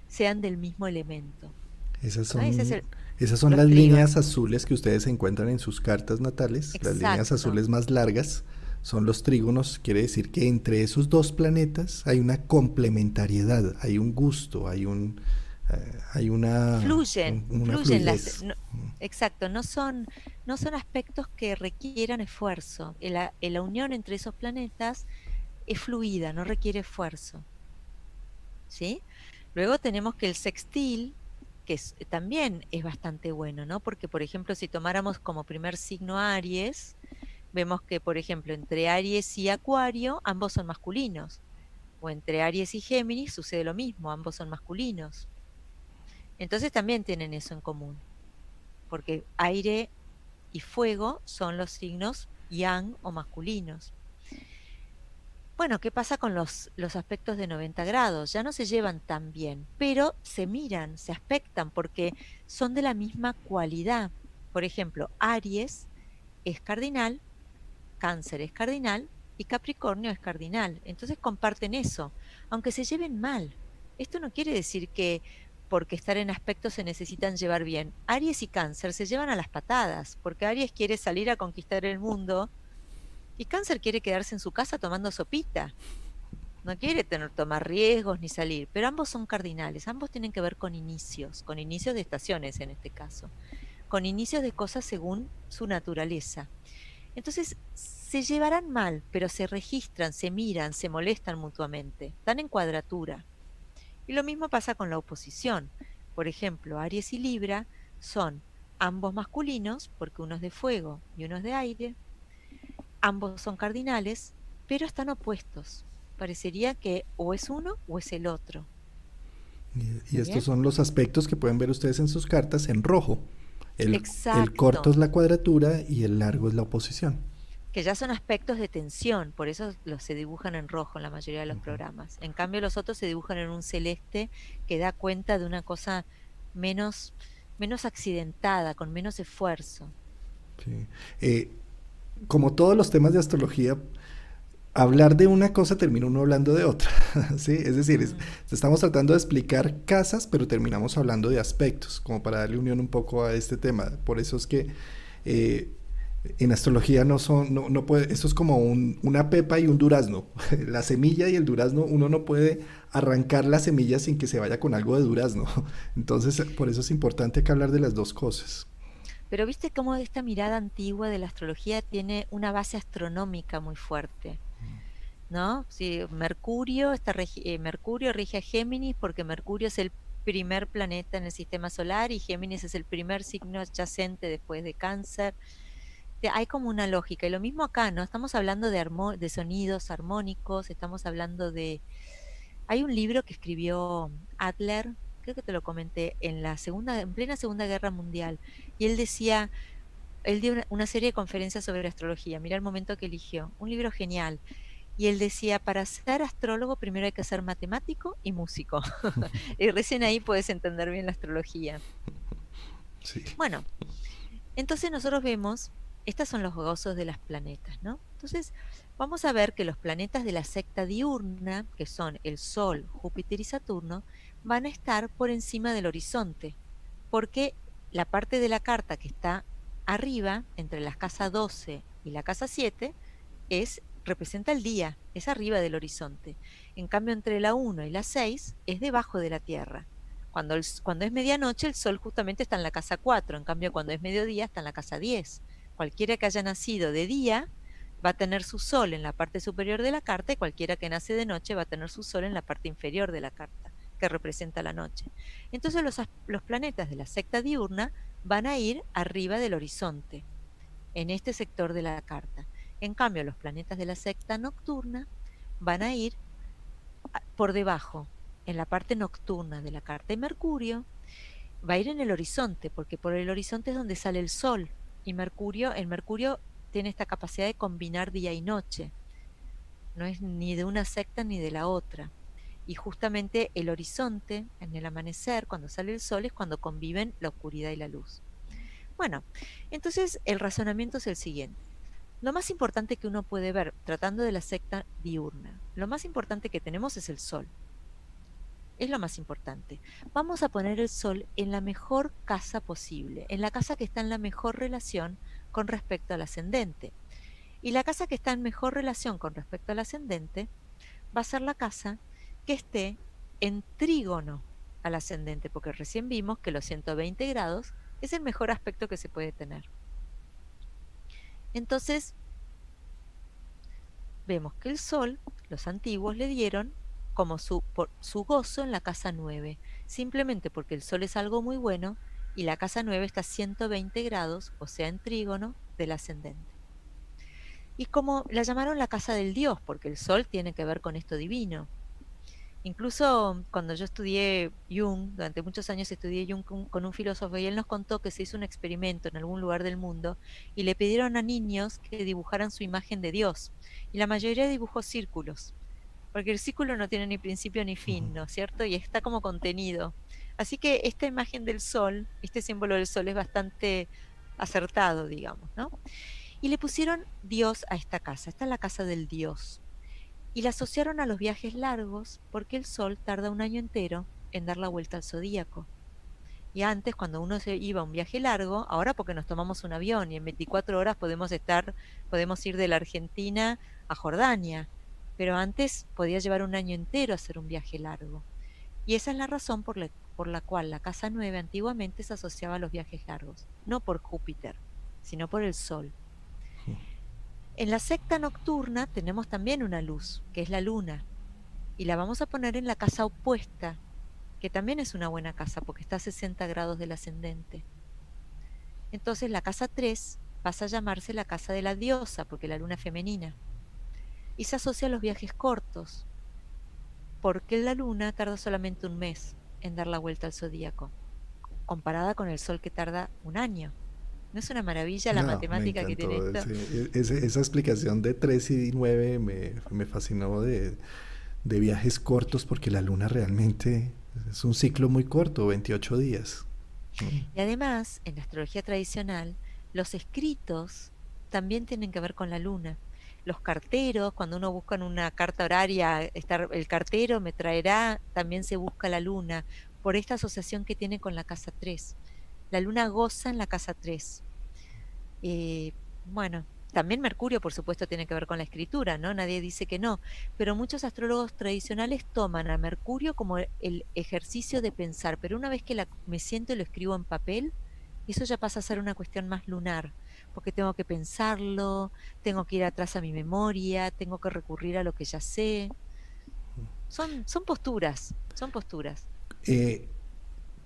sean del mismo elemento. Esas ¿No? Ese es son, esas son los las líneas trígonos. azules que ustedes encuentran en sus cartas natales. Las líneas Exacto. azules más largas son los trígonos. Quiere decir que entre esos dos planetas hay una complementariedad, hay un gusto, hay una Fluyen fluidez. exacto, no son aspectos que requieran esfuerzo. La unión entre esos planetas es fluida, no requiere esfuerzo. ¿Sí? Luego tenemos que el sextil que también es bastante bueno, ¿no? Porque, por ejemplo, si tomáramos como primer signo Aries, vemos que, por ejemplo, entre Aries y Acuario, ambos son masculinos. O entre Aries y Géminis sucede lo mismo, ambos son masculinos. Entonces también tienen eso en común, porque aire y fuego son los signos yang o masculinos. Bueno, ¿qué pasa con los aspectos de 90 grados? Ya no se llevan tan bien, pero se miran, se aspectan, porque son de la misma cualidad. Por ejemplo, Aries es cardinal, Cáncer es cardinal y Capricornio es cardinal. Entonces comparten eso, aunque se lleven mal. Esto no quiere decir que porque estar en aspectos se necesitan llevar bien. Aries y Cáncer se llevan a las patadas, porque Aries quiere salir a conquistar el mundo y Cáncer quiere quedarse en su casa tomando sopita. No quiere tomar riesgos ni salir, pero ambos son cardinales, ambos tienen que ver con inicios de estaciones en este caso, con inicios de cosas según su naturaleza. Entonces, se llevarán mal, pero se registran, se miran, se molestan mutuamente, dan en cuadratura. Y lo mismo pasa con la oposición. Por ejemplo, Aries y Libra son ambos masculinos, porque uno es de fuego y uno es de aire, ambos son cardinales, pero están opuestos. Parecería que o es uno o es el otro. Y estos ¿Bien? son los aspectos que pueden ver ustedes en sus cartas en rojo. El corto Exacto. es la cuadratura y el largo es la oposición. Que ya son aspectos de tensión, por eso los se dibujan en rojo en la mayoría de los programas. En cambio, los otros se dibujan en un celeste que da cuenta de una cosa menos, menos accidentada, con menos esfuerzo. Sí. Como todos los temas de astrología, hablar de una cosa termina uno hablando de otra. ¿Sí? Es decir, Mm. estamos tratando de explicar casas, pero terminamos hablando de aspectos, como para darle unión un poco a este tema. Por eso es que eh, en astrología no puede, esto es como una pepa y un durazno. La semilla y el durazno, uno no puede arrancar la semilla sin que se vaya con algo de durazno. Entonces, por eso es importante que hablar de las dos cosas. Pero viste cómo esta mirada antigua de la astrología tiene una base astronómica muy fuerte, ¿no? Sí, Mercurio rige a Géminis porque Mercurio es el primer planeta en el sistema solar y Géminis es el primer signo adyacente después de Cáncer. Hay como una lógica. Y lo mismo acá, ¿no? Estamos hablando de sonidos armónicos, estamos hablando de... Hay un libro que escribió Adler, creo que te lo comenté, en plena Segunda Guerra Mundial, y él decía, él dio una serie de conferencias sobre astrología, mira el momento que eligió, un libro genial, y él decía, para ser astrólogo primero hay que ser matemático y músico, y recién ahí puedes entender bien la astrología. Sí. Bueno, entonces nosotros vemos, estos son los gozos de los planetas, ¿no? Entonces vamos a ver que los planetas de la secta diurna, que son el Sol, Júpiter y Saturno, van a estar por encima del horizonte, porque la parte de la carta que está arriba, entre la casa 12 y la casa 7, representa el día, es arriba del horizonte. En cambio, entre la 1 y la 6 es debajo de la Tierra. Cuando es medianoche, el Sol justamente está en la casa 4, en cambio, cuando es mediodía, está en la casa 10. Cualquiera que haya nacido de día va a tener su Sol en la parte superior de la carta y cualquiera que nace de noche va a tener su Sol en la parte inferior de la carta, que representa la noche. Entonces, los planetas de la secta diurna van a ir arriba del horizonte, en este sector de la carta. En cambio, los planetas de la secta nocturna van a ir por debajo, en la parte nocturna de la carta. Y Mercurio va a ir en el horizonte, porque por el horizonte es donde sale el Sol. Y el Mercurio tiene esta capacidad de combinar día y noche. No es ni de una secta ni de la otra. Y justamente el horizonte, en el amanecer, cuando sale el sol, es cuando conviven la oscuridad y la luz. Bueno, entonces el razonamiento es el siguiente. Lo más importante que uno puede ver, tratando de la secta diurna, lo más importante que tenemos es el sol. Es lo más importante. Vamos a poner el sol en la mejor casa posible, en la casa que está en la mejor relación con respecto al ascendente. Y la casa que está en mejor relación con respecto al ascendente va a ser la casa que esté en trígono al ascendente, porque recién vimos que los 120 grados es el mejor aspecto que se puede tener. Entonces, vemos que el Sol, los antiguos le dieron como su gozo en la casa 9, simplemente porque el Sol es algo muy bueno y la casa 9 está a 120 grados, o sea, en trígono del ascendente. Y como la llamaron la casa del Dios, porque el Sol tiene que ver con esto divino. Incluso cuando yo estudié Jung, durante muchos años estudié Jung con un filósofo, y él nos contó que se hizo un experimento en algún lugar del mundo y le pidieron a niños que dibujaran su imagen de Dios. Y la mayoría dibujó círculos, porque el círculo no tiene ni principio ni Ujú. fin, ¿no es cierto? Y está como contenido. Así que esta imagen del sol, este símbolo del sol es bastante acertado, digamos, ¿no? Y le pusieron Dios a esta casa. Esta es la casa del Dios. Y la asociaron a los viajes largos porque el sol tarda un año entero en dar la vuelta al zodíaco. Y antes, cuando uno se iba a un viaje largo, ahora porque nos tomamos un avión y en 24 horas podemos ir de la Argentina a Jordania, pero antes podía llevar un año entero hacer un viaje largo. Y esa es la razón por la cual la casa 9 antiguamente se asociaba a los viajes largos, no por Júpiter, sino por el Sol. En la secta nocturna tenemos también una luz, que es la luna, y la vamos a poner en la casa opuesta, que también es una buena casa porque está a 60 grados del ascendente. Entonces la casa 3 pasa a llamarse la casa de la diosa, porque la luna es femenina, y se asocia a los viajes cortos, porque la luna tarda solamente un mes en dar la vuelta al zodíaco, comparada con el sol que tarda un año. ¿No es una maravilla la No, me matemática que tiene encantó. esto? Esa explicación de 3 y 9 me fascinó de viajes cortos porque la luna realmente es un ciclo muy corto, 28 días. Mm. Y además, en la astrología tradicional, los escritos también tienen que ver con la luna. Los carteros, cuando uno busca en una carta horaria, el cartero me traerá, también se busca la luna, por esta asociación que tiene con la casa 3. La luna goza en la casa 3. Bueno, también Mercurio, por supuesto, tiene que ver con la escritura, ¿no? Nadie dice que no, pero muchos astrólogos tradicionales toman a Mercurio como el ejercicio de pensar, pero una vez que me siento y lo escribo en papel, eso ya pasa a ser una cuestión más lunar, porque tengo que pensarlo, tengo que ir atrás a mi memoria, tengo que recurrir a lo que ya sé. Son posturas, son posturas. Eh,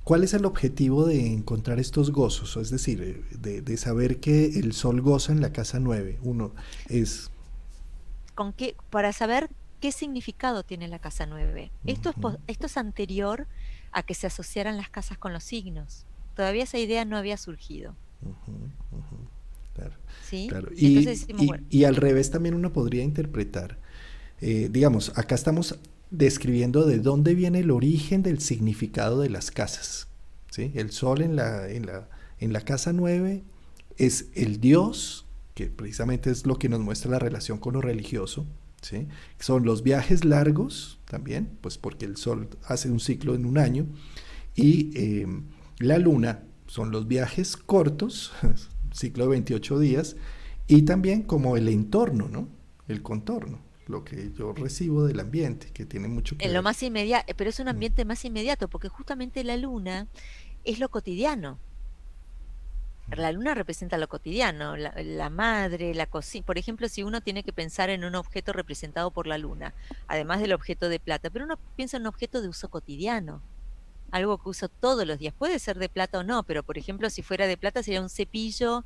¿Cuál es el objetivo de encontrar estos gozos? Es decir, de saber que el sol goza en la casa 9. Uno es... Para saber qué significado tiene la casa 9. Ujú, Esto es anterior a que se asociaran las casas con los signos. Todavía esa idea no había surgido, ujú, ujú. Claro, ¿sí? claro. Entonces decimos, bueno, Y al revés también uno podría interpretar, digamos, acá estamos describiendo de dónde viene el origen del significado de las casas. ¿Sí? El sol en la casa 9 es el Dios, que precisamente es lo que nos muestra la relación con lo religioso. ¿Sí? Son los viajes largos también, pues porque el sol hace un ciclo en un año, y la luna son los viajes cortos, ciclo de 28 días, y también como el entorno, ¿no? El contorno, lo que yo recibo del ambiente, que tiene mucho que en lo ver. más inmediato, pero es un ambiente más inmediato, porque justamente la luna es lo cotidiano. La luna representa lo cotidiano, la madre, la cocina. Por ejemplo, si uno tiene que pensar en un objeto representado por la luna, además del objeto de plata, pero uno piensa en un objeto de uso cotidiano, algo que uso todos los días. Puede ser de plata o no, pero por ejemplo, si fuera de plata sería un cepillo,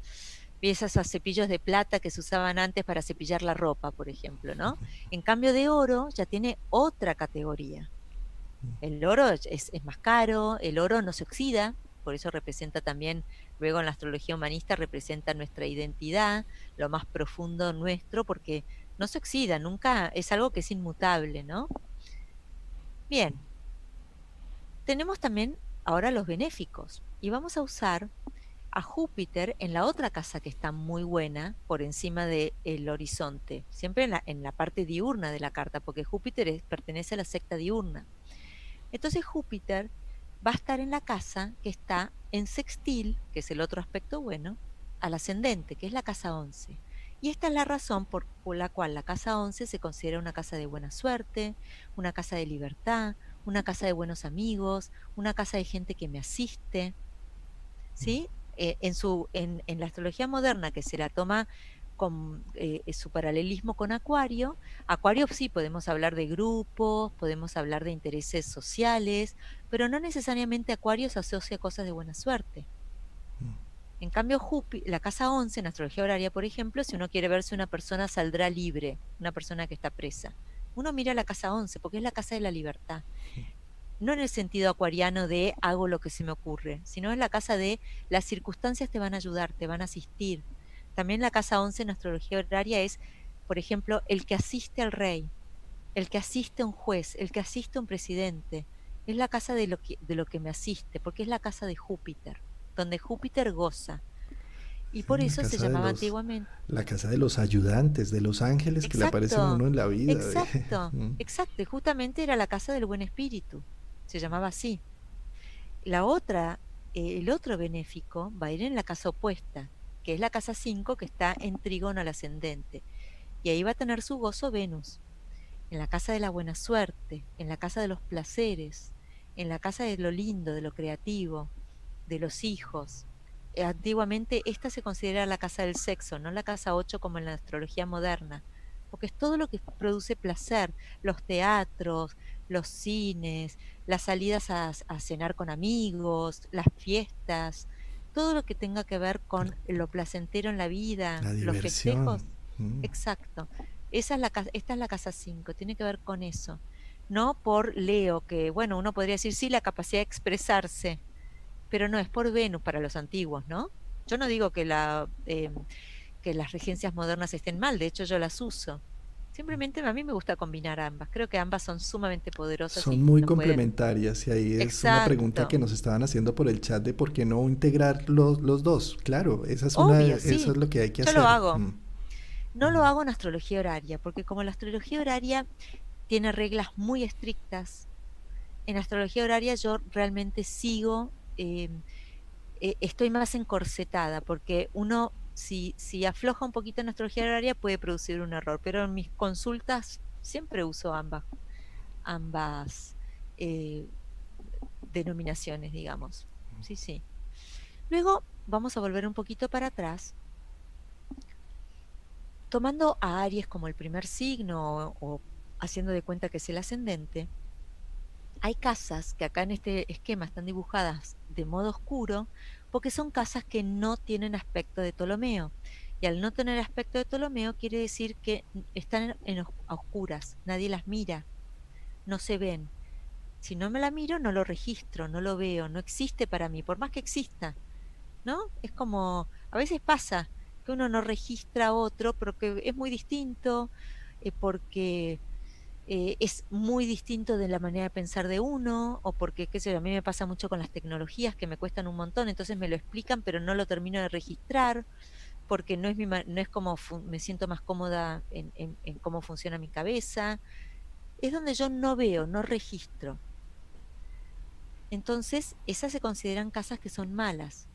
piezas a cepillos de plata que se usaban antes para cepillar la ropa, por ejemplo, ¿no? En cambio de oro ya tiene otra categoría. El oro es más caro, el oro no se oxida, por eso representa también, luego en la astrología humanista representa nuestra identidad, lo más profundo nuestro, porque no se oxida, nunca es algo que es inmutable, ¿no? Bien, tenemos también ahora los benéficos y vamos a usar a Júpiter en la otra casa que está muy buena por encima del horizonte, siempre en la parte diurna de la carta, porque Júpiter pertenece a la secta diurna. Entonces Júpiter va a estar en la casa que está en sextil, que es el otro aspecto bueno, al ascendente, que es la casa 11. Y esta es la razón por la cual la casa 11 se considera una casa de buena suerte, una casa de libertad, una casa de buenos amigos, una casa de gente que me asiste, ¿sí? En la astrología moderna, que se la toma con su paralelismo con Acuario. Acuario sí podemos hablar de grupos, podemos hablar de intereses sociales, pero no necesariamente Acuario se asocia a cosas de buena suerte. En cambio, la casa 11 en astrología horaria, por ejemplo, si uno quiere ver si una persona saldrá libre, una persona que está presa, uno mira la casa 11 porque es la casa de la libertad. No en el sentido acuariano de hago lo que se me ocurre, sino en la casa de las circunstancias te van a ayudar, te van a asistir. También la casa 11 en astrología horaria es, por ejemplo, el que asiste al rey, el que asiste a un juez, el que asiste a un presidente. Es la casa de lo que me asiste, porque es la casa de Júpiter, donde Júpiter goza. Y Sí, por eso se llamaba antiguamente. la casa de los ayudantes, de los ángeles que le aparecen a Exacto, uno en la vida. exacto, exacto. Y justamente era la casa del buen espíritu. Se llamaba así. La otra, el otro benéfico va a ir en la casa opuesta, que es la casa 5 que está en trígono al ascendente. Y ahí va a tener su gozo Venus, en la casa de la buena suerte, en la casa de los placeres, en la casa de lo lindo, de lo creativo, de los hijos. Antiguamente esta se considera la casa del sexo, no la casa 8 como en la astrología moderna, porque es todo lo que produce placer, los teatros, los cines, las salidas a cenar con amigos, las fiestas, todo lo que tenga que ver con lo placentero en la vida, La los diversión. festejos. Exacto. Esta es la casa 5, tiene que ver con eso. No por Leo, que bueno, uno podría decir sí, la capacidad de expresarse, pero no, es por Venus para los antiguos, ¿no? Yo no digo que las regencias modernas estén mal, de hecho yo las uso. Simplemente a mí me gusta combinar ambas. Creo que ambas son sumamente poderosas Son y muy nos pueden... complementarias y ahí es una pregunta que Exacto. nos estaban haciendo por el chat de por qué no integrar los dos. Claro, Obvio, eso sí. es lo que hay que Yo lo hacer. hago. No lo hago en astrología horaria, porque como la astrología horaria tiene reglas muy estrictas, en astrología horaria yo realmente sigo, estoy más encorsetada, porque uno, si afloja un poquito en astrología horaria, puede producir un error, pero en mis consultas siempre uso ambas eh, denominaciones, digamos. Sí, sí. Luego vamos a volver un poquito para atrás, tomando a Aries como el primer signo o haciendo de cuenta que es el ascendente. Hay casas que acá en este esquema están dibujadas de modo oscuro porque son casas que no tienen aspecto de Ptolomeo. Y al no tener aspecto de Ptolomeo quiere decir que están a oscuras, nadie las mira, no se ven. Si no me la miro, no lo registro, no lo veo, no existe para mí, por más que exista, ¿no? Es como, a veces pasa que uno no registra a otro, pero que es muy distinto, porque es muy distinto de la manera de pensar de uno, o porque, qué sé yo, a mí me pasa mucho con las tecnologías que me cuestan un montón, entonces me lo explican, pero no lo termino de registrar, porque no es, no es como me siento más cómoda en cómo funciona mi cabeza. Es donde yo no veo, no registro. Entonces, esas se consideran casas que son malas.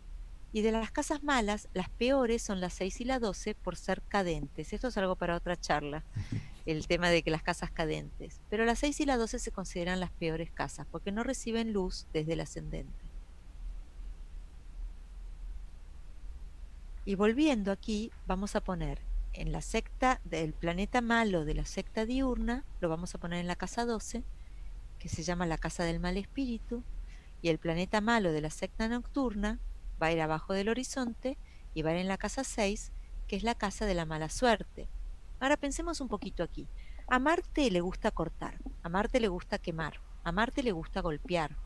Y de las casas malas, las peores son las 6 y la 12 por ser cadentes. Esto es algo para otra charla, el tema de que las casas cadentes. Pero las 6 y la 12 se consideran las peores casas porque no reciben luz desde el ascendente. Y volviendo aquí, vamos a poner en la secta del planeta malo de la secta diurna, lo vamos a poner en la casa 12, que se llama la casa del mal espíritu, y el planeta malo de la secta nocturna va a ir abajo del horizonte y va a ir en la casa 6, que es la casa de la mala suerte. Ahora pensemos un poquito aquí. A Marte le gusta cortar, a Marte le gusta quemar, a Marte le gusta golpear.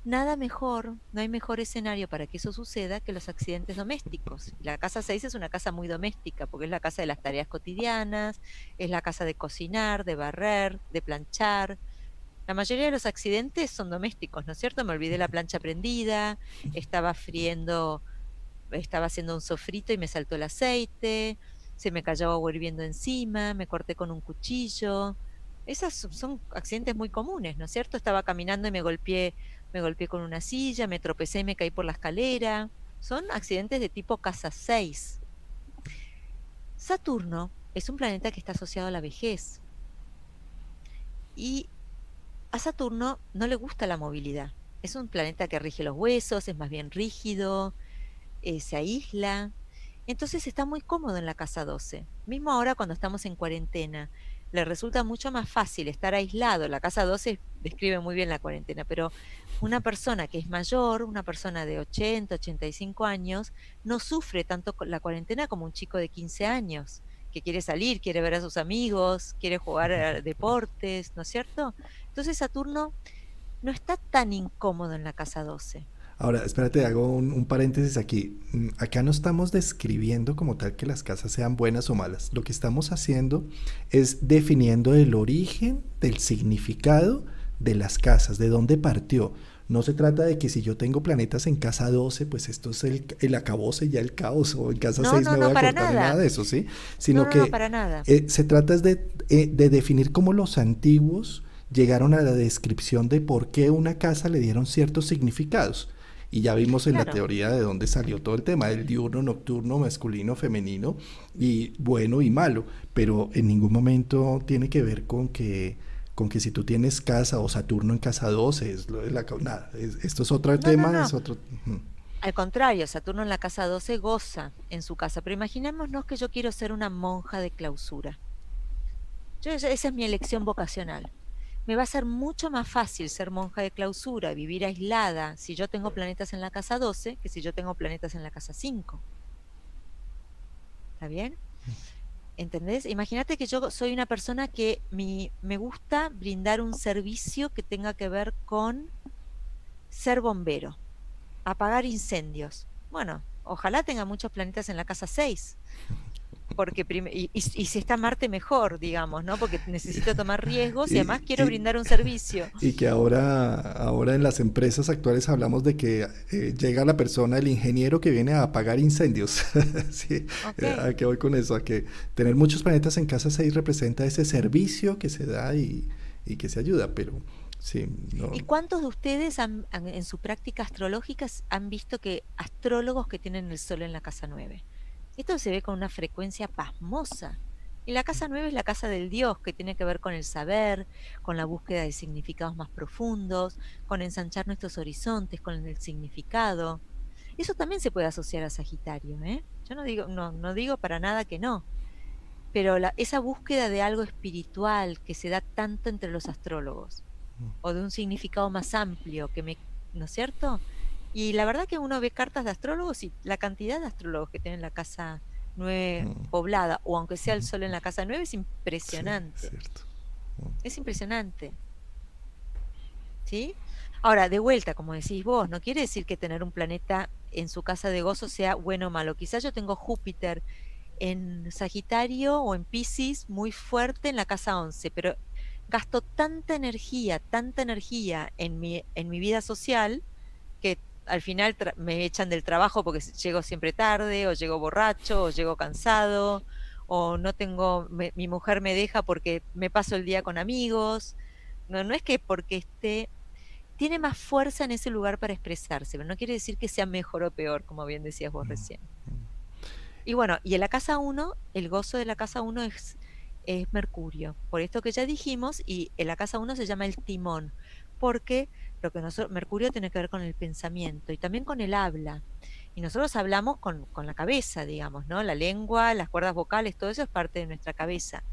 Nada mejor, no hay mejor escenario para que eso suceda que los accidentes domésticos. La casa 6 es una casa muy doméstica porque es la casa de las tareas cotidianas, es la casa de cocinar, de barrer, de planchar. La mayoría de los accidentes son domésticos, ¿no es cierto? Me olvidé la plancha prendida, estaba friendo, estaba haciendo un sofrito y me saltó el aceite, se me cayó agua hirviendo encima, me corté con un cuchillo. Esas son accidentes muy comunes, ¿no es cierto? Estaba caminando y me golpeé con una silla, me tropecé y me caí por la escalera. Son accidentes de tipo casa 6. Saturno es un planeta que está asociado a la vejez. Y a Saturno no le gusta la movilidad. Es un planeta que rige los huesos, es más bien rígido, se aísla. Entonces está muy cómodo en la casa 12. Mismo ahora cuando estamos en cuarentena, le resulta mucho más fácil estar aislado. La casa 12 describe muy bien la cuarentena, pero una persona que es mayor, una persona de 80, 85 años, no sufre tanto con la cuarentena como un chico de 15 años, que quiere salir, quiere ver a sus amigos, quiere jugar a deportes, ¿no es cierto? Entonces Saturno no está tan incómodo en la casa 12. Ahora, espérate, hago un paréntesis aquí. Acá no estamos describiendo como tal que las casas sean buenas o malas. Lo que estamos haciendo es definiendo el origen del significado de las casas, de dónde partió. No se trata de que si yo tengo planetas en casa 12, pues esto es el acabose, ya el caos, o en casa No, 6 no, me voy no, a para cortar, ni nada nada. de eso, ¿sí? No, Sino no, no, que para nada. se trata es de definir cómo los antiguos llegaron a la descripción de por qué una casa le dieron ciertos significados. Y ya vimos en la Claro. teoría de dónde salió todo el tema del diurno, nocturno, masculino, femenino, y bueno y malo, pero en ningún momento tiene que ver con que si tú tienes casa o Saturno en casa 12, es lo de nada, esto es otro No, no, tema, no. es otro... Al contrario, Saturno en la casa 12 goza en su casa, pero imaginémonos que yo quiero ser una monja de clausura. Esa es mi elección vocacional. Me va a ser mucho más fácil ser monja de clausura, vivir aislada, si yo tengo planetas en la casa 12 que si yo tengo planetas en la casa 5. ¿Está bien? ¿Entendés? Imagínate que yo soy una persona que me gusta brindar un servicio que tenga que ver con ser bombero, apagar incendios. Bueno, ojalá tenga muchos planetas en la casa 6, porque y si está Marte mejor, digamos, ¿no? Porque necesito tomar riesgos y Y, además quiero y, brindar un servicio. y que ahora en las empresas actuales hablamos de que llega la persona, el ingeniero que viene a apagar incendios. Sí, Ok. ¿a qué voy con eso? A que tener muchos planetas en casa 6 representa ese servicio que se da y que se ayuda, pero sí, ¿Y no. cuántos de ustedes en su práctica astrológica han visto que astrólogos que tienen el Sol en la casa 9? Esto se ve con una frecuencia pasmosa. Y la casa 9 es la casa del Dios, que tiene que ver con el saber, con la búsqueda de significados más profundos, con ensanchar nuestros horizontes, con el significado. Eso también se puede asociar a Sagitario, ¿eh? Yo no digo, no digo para nada que no, pero esa búsqueda de algo espiritual que se da tanto entre los astrólogos o de un significado más amplio ¿no es cierto? Y la verdad que uno ve cartas de astrólogos y la cantidad de astrólogos que tienen la casa 9 poblada, o aunque sea el sol en la casa 9, es Sí, es impresionante. cierto. Es impresionante, ¿sí? Ahora, de vuelta, como decís vos, no quiere decir que tener un planeta en su casa de gozo sea bueno o malo. Quizás yo tengo Júpiter en Sagitario o en Piscis muy fuerte en la casa 11, pero gasto tanta energía en mi vida social que al final me echan del trabajo porque llego siempre tarde, o llego borracho, o llego cansado, o no tengo, mi mujer me deja porque me paso el día con amigos. No, no es que porque tiene más fuerza en ese lugar para expresarse, pero no quiere decir que sea mejor o peor, como bien decías vos recién. Y bueno, y en la casa 1, el gozo de la casa 1 es Mercurio, por esto que ya dijimos, y en la casa 1 se llama el timón, porque Mercurio tiene que ver con el pensamiento y también con el habla. Y nosotros hablamos con la cabeza, digamos, ¿no? La lengua, las cuerdas vocales, todo eso es parte de nuestra cabeza.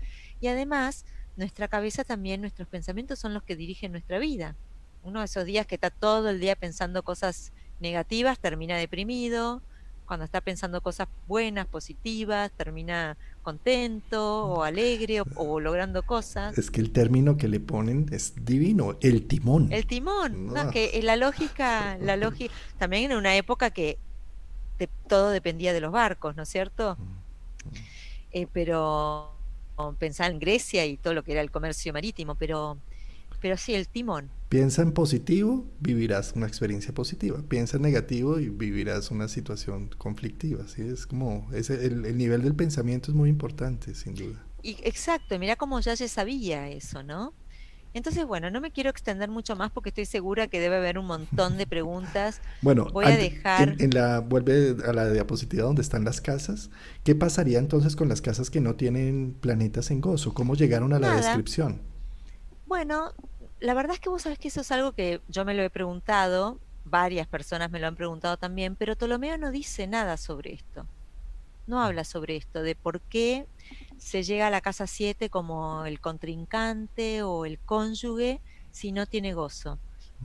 Y además, nuestra cabeza también, nuestros pensamientos son los que dirigen nuestra vida. Uno de esos días que está todo el día pensando cosas negativas, termina deprimido. Cuando está pensando cosas buenas, positivas, termina contento o alegre o logrando cosas. Es que el término que le ponen es divino, el timón. El timón, ¿no? No. Que la lógica, también en una época que todo dependía de los barcos, ¿no es cierto? Pero pensar en Grecia y todo lo que era el comercio marítimo, pero sí, el timón. Piensa en positivo, vivirás una experiencia positiva. Piensa en negativo y vivirás una situación conflictiva. ¿Sí? Es como el nivel del pensamiento es muy importante, sin duda. Y exacto, mira cómo ya se sabía eso, ¿no? Entonces, bueno, no me quiero extender mucho más porque estoy segura que debe haber un montón de preguntas. Bueno, Voy a dejar, vuelve a la diapositiva donde están las casas. ¿Qué pasaría entonces con las casas que no tienen planetas en gozo? ¿Cómo llegaron a la nada. descripción? Bueno, la verdad es que vos sabés que eso es algo que yo me lo he preguntado, varias personas me lo han preguntado también, pero Ptolomeo no dice nada sobre esto. No habla sobre esto, de por qué se llega a la casa 7 como el contrincante o el cónyuge si no tiene gozo.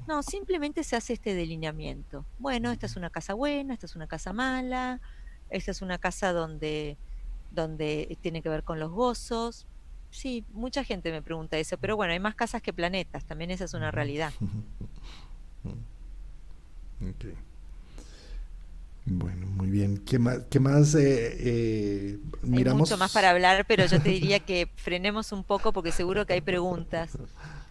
No, simplemente se hace este delineamiento. Bueno, esta es una casa buena, esta es una casa mala, esta es una casa donde tiene que ver con los gozos. Sí, mucha gente me pregunta eso, pero bueno, hay más casas que planetas, también esa es una realidad. Ok. Bueno, muy bien. Qué más Hay mucho más para miramos? hablar, pero yo te diría que frenemos un poco porque seguro que hay preguntas.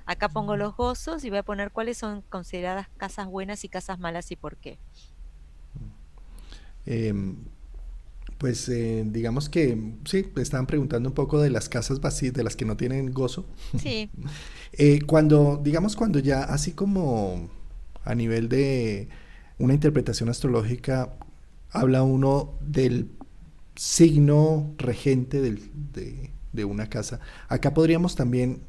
Acá pongo los gozos y voy a poner cuáles son consideradas casas buenas y casas malas y por qué. Em, pues digamos que sí, estaban preguntando un poco de las casas vacías, de las que no tienen gozo. Sí, Digamos, cuando ya así como a nivel de una interpretación astrológica, habla uno del signo regente de una casa. Acá podríamos también,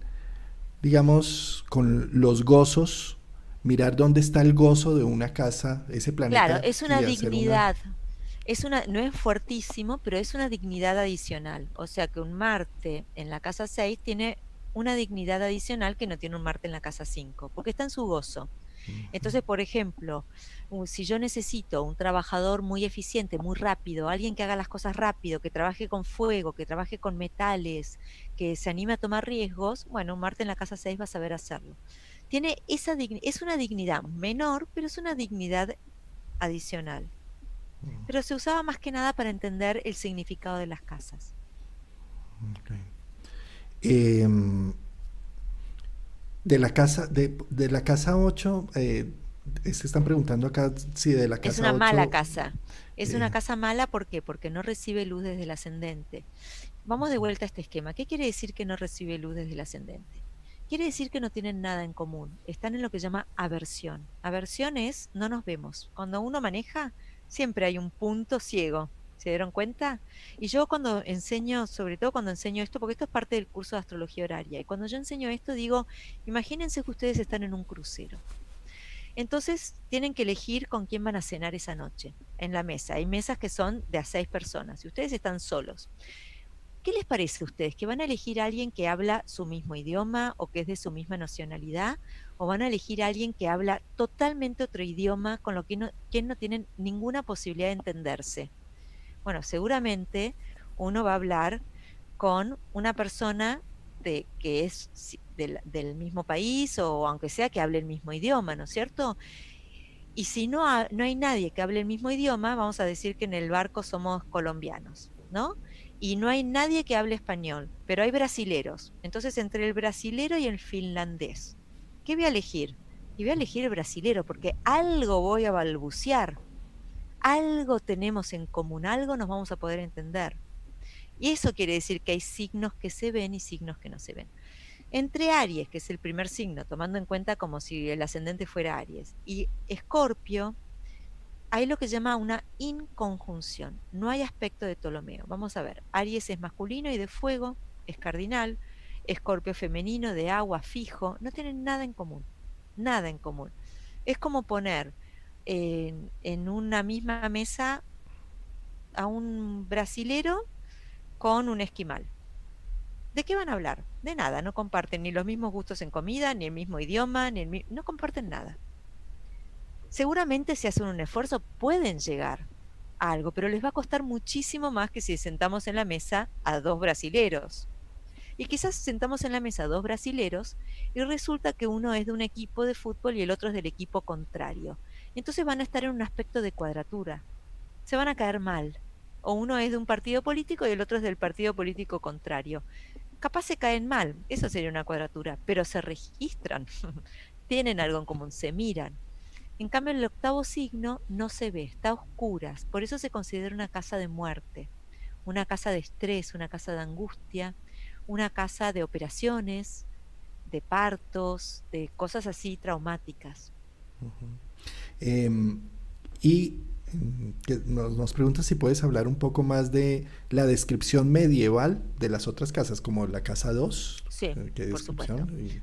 digamos, con los gozos, mirar dónde está el gozo de una casa, ese claro, planeta, es una y hacer una... dignidad. No es fuertísimo, pero es una dignidad adicional. O sea que un Marte en la casa 6 tiene una dignidad adicional que no tiene un Marte en la casa 5, porque está en su gozo. Entonces, por ejemplo, si yo necesito un trabajador muy eficiente, muy rápido, alguien que haga las cosas rápido, que trabaje con fuego, que trabaje con metales, que se anime a tomar riesgos, bueno, un Marte en la casa 6 va a saber hacerlo. Es una dignidad menor, pero es una dignidad adicional. Pero se usaba más que nada para entender el significado de las casas. Okay. Em, de la casa 8 se están preguntando acá si de la Es casa una mala 8 casa. Es una eh, casa mala, ¿por qué? Porque no recibe luz desde el ascendente. Vamos de vuelta a este esquema. ¿Qué quiere decir que no recibe luz desde el ascendente? Quiere decir que no tienen nada en común. Están en lo que se llama aversión. Aversión es no nos vemos. Cuando uno maneja, siempre hay un punto ciego. ¿Se dieron cuenta? Y yo cuando enseño, sobre todo cuando enseño esto, porque esto es parte del curso de astrología horaria, y cuando yo enseño esto digo, imagínense que ustedes están en un crucero. Entonces tienen que elegir con quién van a cenar esa noche en la mesa. Hay mesas que son de a 6 personas y ustedes están solos. ¿Qué les parece a ustedes? ¿Que van a elegir a alguien que habla su mismo idioma o que es de su misma nacionalidad? ¿O van a elegir a alguien que habla totalmente otro idioma con lo que no tienen ninguna posibilidad de entenderse? Bueno, seguramente uno va a hablar con una persona que es del mismo país o aunque sea que hable el mismo idioma, ¿no es cierto? Y si no hay nadie que hable el mismo idioma, vamos a decir que en el barco somos colombianos, ¿no? Y no hay nadie que hable español, pero hay brasileros. Entonces, entre el brasilero y el finlandés, ¿qué voy a elegir? Y voy a elegir el brasilero porque algo voy a balbucear, algo tenemos en común, algo nos vamos a poder entender. Y eso quiere decir que hay signos que se ven y signos que no se ven. Entre Aries, que es el primer signo, tomando en cuenta como si el ascendente fuera Aries, y Escorpio, hay lo que se llama una inconjunción. No hay aspecto de Ptolomeo. Vamos a ver, Aries es masculino y de fuego, es cardinal, Escorpio femenino, de agua, fijo, no tienen nada en común, nada en común. Es como poner en una misma mesa a un brasilero con un esquimal. ¿De qué van a hablar? De nada, no comparten ni los mismos gustos en comida, ni el mismo idioma, no comparten nada. Seguramente si hacen un esfuerzo pueden llegar a algo, pero les va a costar muchísimo más que si sentamos en la mesa a dos brasileros. Y quizás sentamos en la mesa a dos brasileros y resulta que uno es de un equipo de fútbol y el otro es del equipo contrario. Entonces van a estar en un aspecto de cuadratura. Se van a caer mal. O uno es de un partido político y el otro es del partido político contrario. Capaz se caen mal, eso sería una cuadratura, pero se registran, tienen algo en común, se miran. En cambio, el octavo signo no se ve, está a oscuras, por eso se considera una casa de muerte, una casa de estrés, una casa de angustia, una casa de operaciones, de partos, de cosas así traumáticas. Eh, y que nos pregunta si puedes hablar un poco más de la descripción medieval de las otras casas, como la casa 2. Sí, ¿Qué por supuesto. descripción?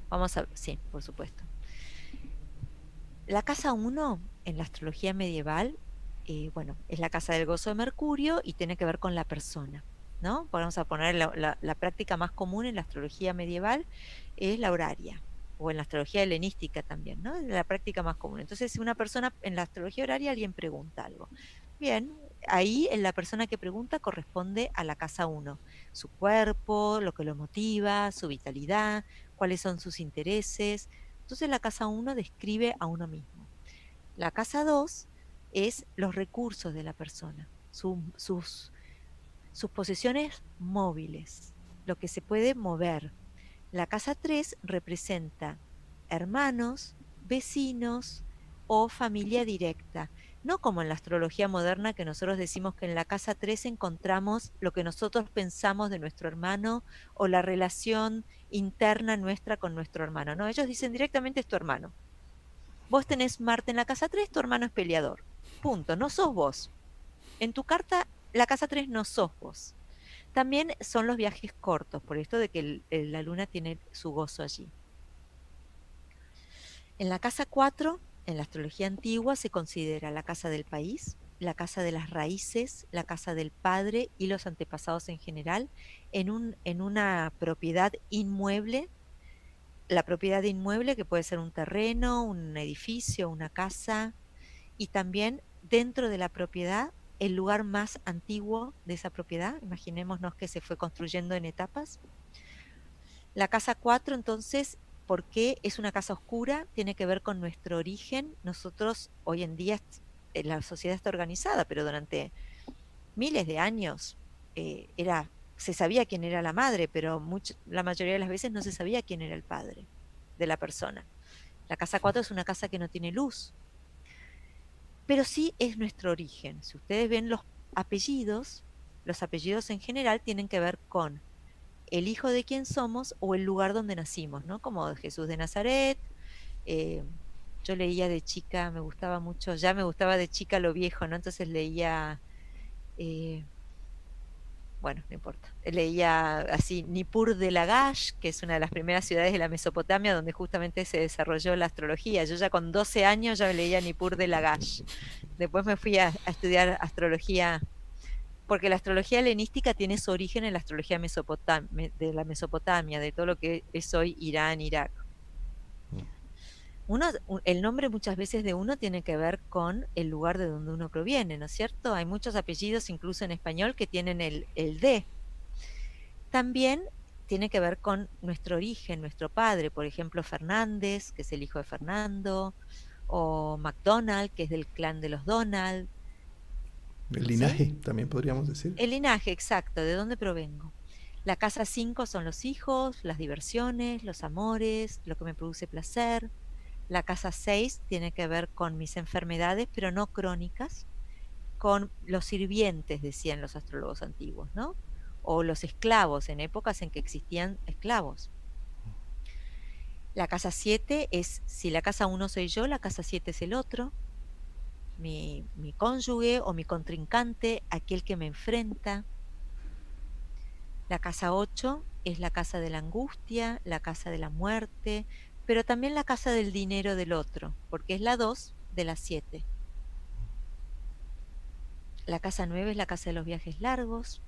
Sí, por supuesto. La casa uno en la astrología medieval bueno, es la casa del gozo de Mercurio y tiene que ver con la persona, ¿no? Vamos a poner la práctica más común en la astrología medieval es la horaria, o en la astrología helenística también, ¿no? Es la práctica más común. Entonces, si una persona en la astrología horaria alguien pregunta algo. Bien, ahí en la persona que pregunta corresponde a la casa 1, su cuerpo, lo que lo motiva, su vitalidad, cuáles son sus intereses. Entonces la casa 1 describe a uno mismo. La casa 2 es los recursos de la persona, sus posesiones móviles, lo que se puede mover. La casa 3 representa hermanos, vecinos o familia directa. No como en la astrología moderna que nosotros decimos que en la casa 3 encontramos lo que nosotros pensamos de nuestro hermano o la relación interna nuestra con nuestro hermano. No, ellos dicen directamente es tu hermano. Vos tenés Marte en la casa 3, tu hermano es peleador. Punto, no sos vos. En tu carta, la casa 3 no sos vos. También son los viajes cortos, por esto de que la luna tiene su gozo allí. En la casa 4, en la astrología antigua, se considera la casa del país, la casa de las raíces, la casa del padre y los antepasados en general, en una propiedad inmueble. La propiedad inmueble que puede ser un terreno, un edificio, una casa, y también dentro de la propiedad el lugar más antiguo de esa propiedad. Imaginémonos que se fue construyendo en etapas. La casa 4, entonces, ¿por qué es una casa oscura? Tiene que ver con nuestro origen. Nosotros hoy en día, la sociedad está organizada, pero durante miles de años se sabía quién era la madre, pero la mayoría de las veces no se sabía quién era el padre de la persona. La casa 4 es una casa que no tiene luz, pero sí es nuestro origen. Si ustedes ven los apellidos en general tienen que ver con el hijo de quién somos o el lugar donde nacimos, ¿no? Como Jesús de Nazaret. eh, yo leía de chica, me gustaba mucho, ya me gustaba de chica lo viejo, ¿no? Entonces leía, eh, bueno, no importa, leía así Nippur de Lagash, que es una de las primeras ciudades de la Mesopotamia donde justamente se desarrolló la astrología. Yo ya con 12 años ya leía Nippur de Lagash. Después me fui a estudiar astrología, porque la astrología helenística tiene su origen en la astrología de la Mesopotamia, de todo lo que es hoy Irán, Irak. El nombre muchas veces de uno tiene que ver con el lugar de donde uno proviene, ¿no es cierto? Hay muchos apellidos, incluso en español, que tienen el de. También tiene que ver con nuestro origen, nuestro padre, por ejemplo, Fernández, que es el hijo de Fernando, o MacDonald, que es del clan de los Donald. El ¿Sí? linaje, también podríamos decir. El linaje, exacto, de dónde provengo. La casa 5 son los hijos, las diversiones, los amores, lo que me produce placer. La casa 6 tiene que ver con mis enfermedades, pero no crónicas, con los sirvientes, decían los astrólogos antiguos, ¿no? O los esclavos, en épocas en que existían esclavos. La casa 7 es, si la casa 1 soy yo, la casa 7 es el otro, mi cónyuge o mi contrincante, aquel que me enfrenta. La casa 8 es la casa de la angustia, la casa de la muerte, pero también la casa del dinero del otro, porque es la 2 de las 7. La casa 9 es la casa de los viajes largos,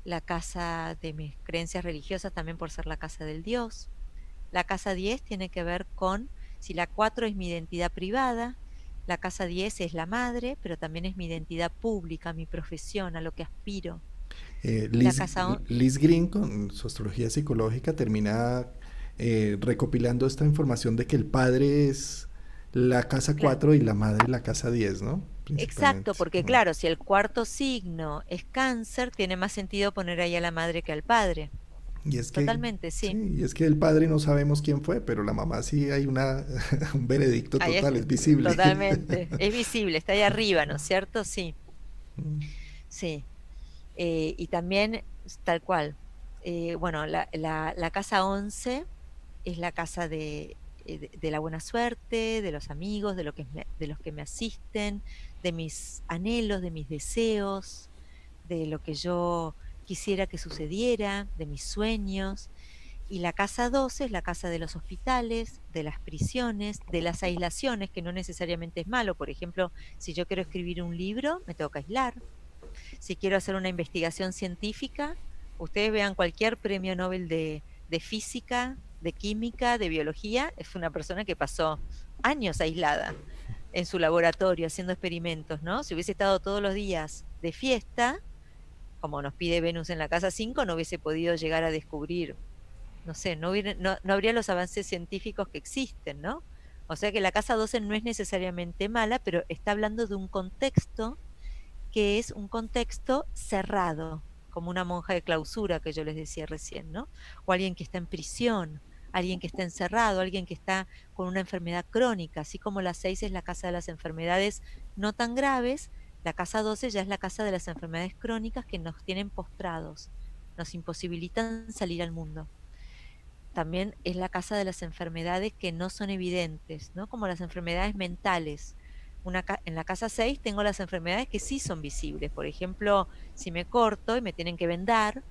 la casa de mis creencias religiosas también por ser la casa del Dios. La casa 10 tiene que ver con, si la 4 es mi identidad privada, la casa 10 es la madre, pero también es mi identidad pública, mi profesión, a lo que aspiro. La Liz, casa Liz Green, con su astrología psicológica, termina recopilando esta información de que el padre es la casa Claro. 4 y la madre la casa 10, ¿no? Exacto, Principalmente. porque claro, si el cuarto signo es cáncer, tiene más sentido poner ahí a la madre que al padre. Y es que, Totalmente, sí, sí. y es que el padre no sabemos quién fue, pero la mamá sí hay un veredicto Ahí total, es, es visible. totalmente. Es visible, está ahí arriba, ¿no es cierto? Sí, sí. Y también, tal cual. Bueno, la casa 11 es la casa de la buena suerte, de los amigos, de los que me asisten, de mis anhelos, de mis deseos, de lo que yo quisiera que sucediera, de mis sueños. Y la casa 12 es la casa de los hospitales, de las prisiones, de las aislaciones, que no necesariamente es malo. Por ejemplo, si yo quiero escribir un libro, me tengo que aislar. Si quiero hacer una investigación científica, ustedes vean cualquier premio Nobel de física, de química, de biología, es una persona que pasó años aislada en su laboratorio haciendo experimentos, ¿no? Si hubiese estado todos los días de fiesta, como nos pide Venus en la casa 5, no hubiese podido llegar a descubrir, no sé, no habría los avances científicos que existen, ¿no? O sea que la casa 12 no es necesariamente mala, pero está hablando de un contexto que es un contexto cerrado, como una monja de clausura que yo les decía recién, ¿no? O alguien que está en prisión, alguien que está encerrado, alguien que está con una enfermedad crónica, así como la 6 es la casa de las enfermedades no tan graves, la casa 12 ya es la casa de las enfermedades crónicas que nos tienen postrados, nos imposibilitan salir al mundo. También es la casa de las enfermedades que no son evidentes, ¿no? Como las enfermedades mentales. En la casa 6 tengo las enfermedades que sí son visibles. Por ejemplo, si me corto y me tienen que vendar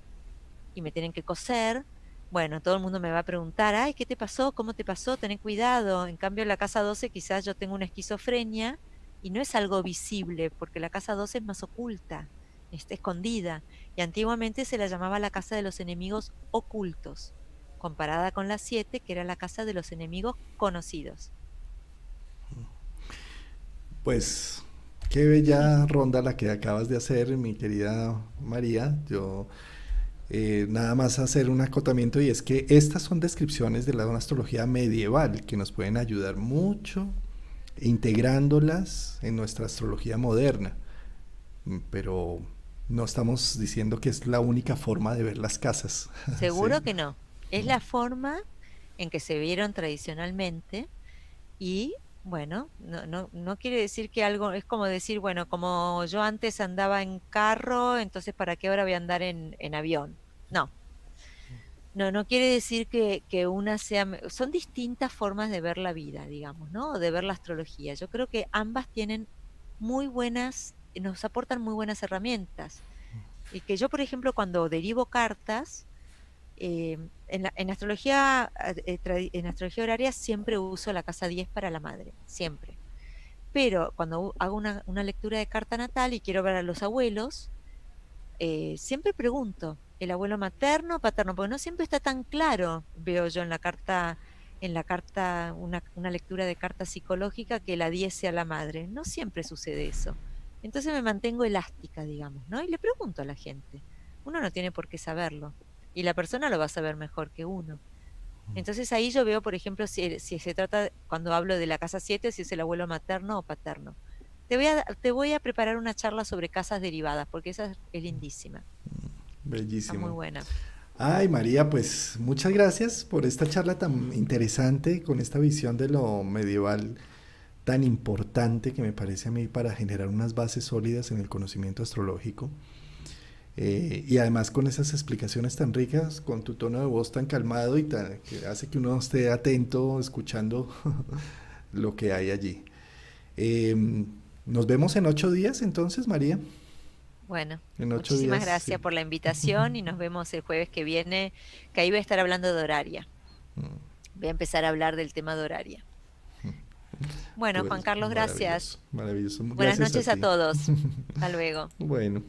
y me tienen que coser, bueno, todo el mundo me va a preguntar, ay, ¿qué te pasó? ¿Cómo te pasó? Ten cuidado. En cambio, en la casa 12 quizás yo tengo una esquizofrenia y no es algo visible, porque la casa 12 es más oculta, está escondida. Y antiguamente se la llamaba la casa de los enemigos ocultos, comparada con la 7, que era la casa de los enemigos conocidos. Pues qué bella ronda la que acabas de hacer, mi querida María. Yo nada más hacer un acotamiento y es que estas son descripciones de la astrología medieval que nos pueden ayudar mucho integrándolas en nuestra astrología moderna, pero no estamos diciendo que es la única forma de ver las casas. Seguro ¿Sí? que no. Es la forma en que se vieron tradicionalmente y bueno, no quiere decir que algo, es como decir, bueno, como yo antes andaba en carro, entonces ¿para qué ahora voy a andar en avión? No, no quiere decir que una sea, son distintas formas de ver la vida, digamos, ¿no? O de ver la astrología. Yo creo que ambas tienen muy buenas, nos aportan muy buenas herramientas. Y que yo, por ejemplo, cuando derivo cartas, en astrología horaria siempre uso la casa 10 para la madre, siempre. Pero cuando hago una lectura de carta natal y quiero ver a los abuelos, siempre pregunto, ¿el abuelo materno o paterno? Porque no siempre está tan claro, veo yo en la carta, una lectura de carta psicológica que la 10 sea la madre. No siempre sucede eso. Entonces me mantengo elástica, digamos, ¿no? Y le pregunto a la gente. Uno no tiene por qué saberlo. Y la persona lo va a saber mejor que uno. Entonces ahí yo veo, por ejemplo, si se trata, cuando hablo de la casa 7, si es el abuelo materno o paterno. Te voy a preparar una charla sobre casas derivadas, porque esa es lindísima. Está muy Bellísimo. buena. Ay, María, pues muchas gracias por esta charla tan interesante, con esta visión de lo medieval tan importante que me parece a mí para generar unas bases sólidas en el conocimiento astrológico. Y además con esas explicaciones tan ricas, con tu tono de voz tan calmado y que hace que uno esté atento, escuchando lo que hay allí. Eh, Nos vemos en 8 días entonces, María. Bueno, En ocho muchísimas días, sí. gracias por la invitación y nos vemos el jueves que viene, que ahí voy a estar hablando de horaria. Voy a empezar a hablar del tema de horaria. Bueno, Juan Pues Carlos, gracias. maravilloso, maravilloso. Buenas Gracias a noches a ti. todos. Hasta luego. Bueno.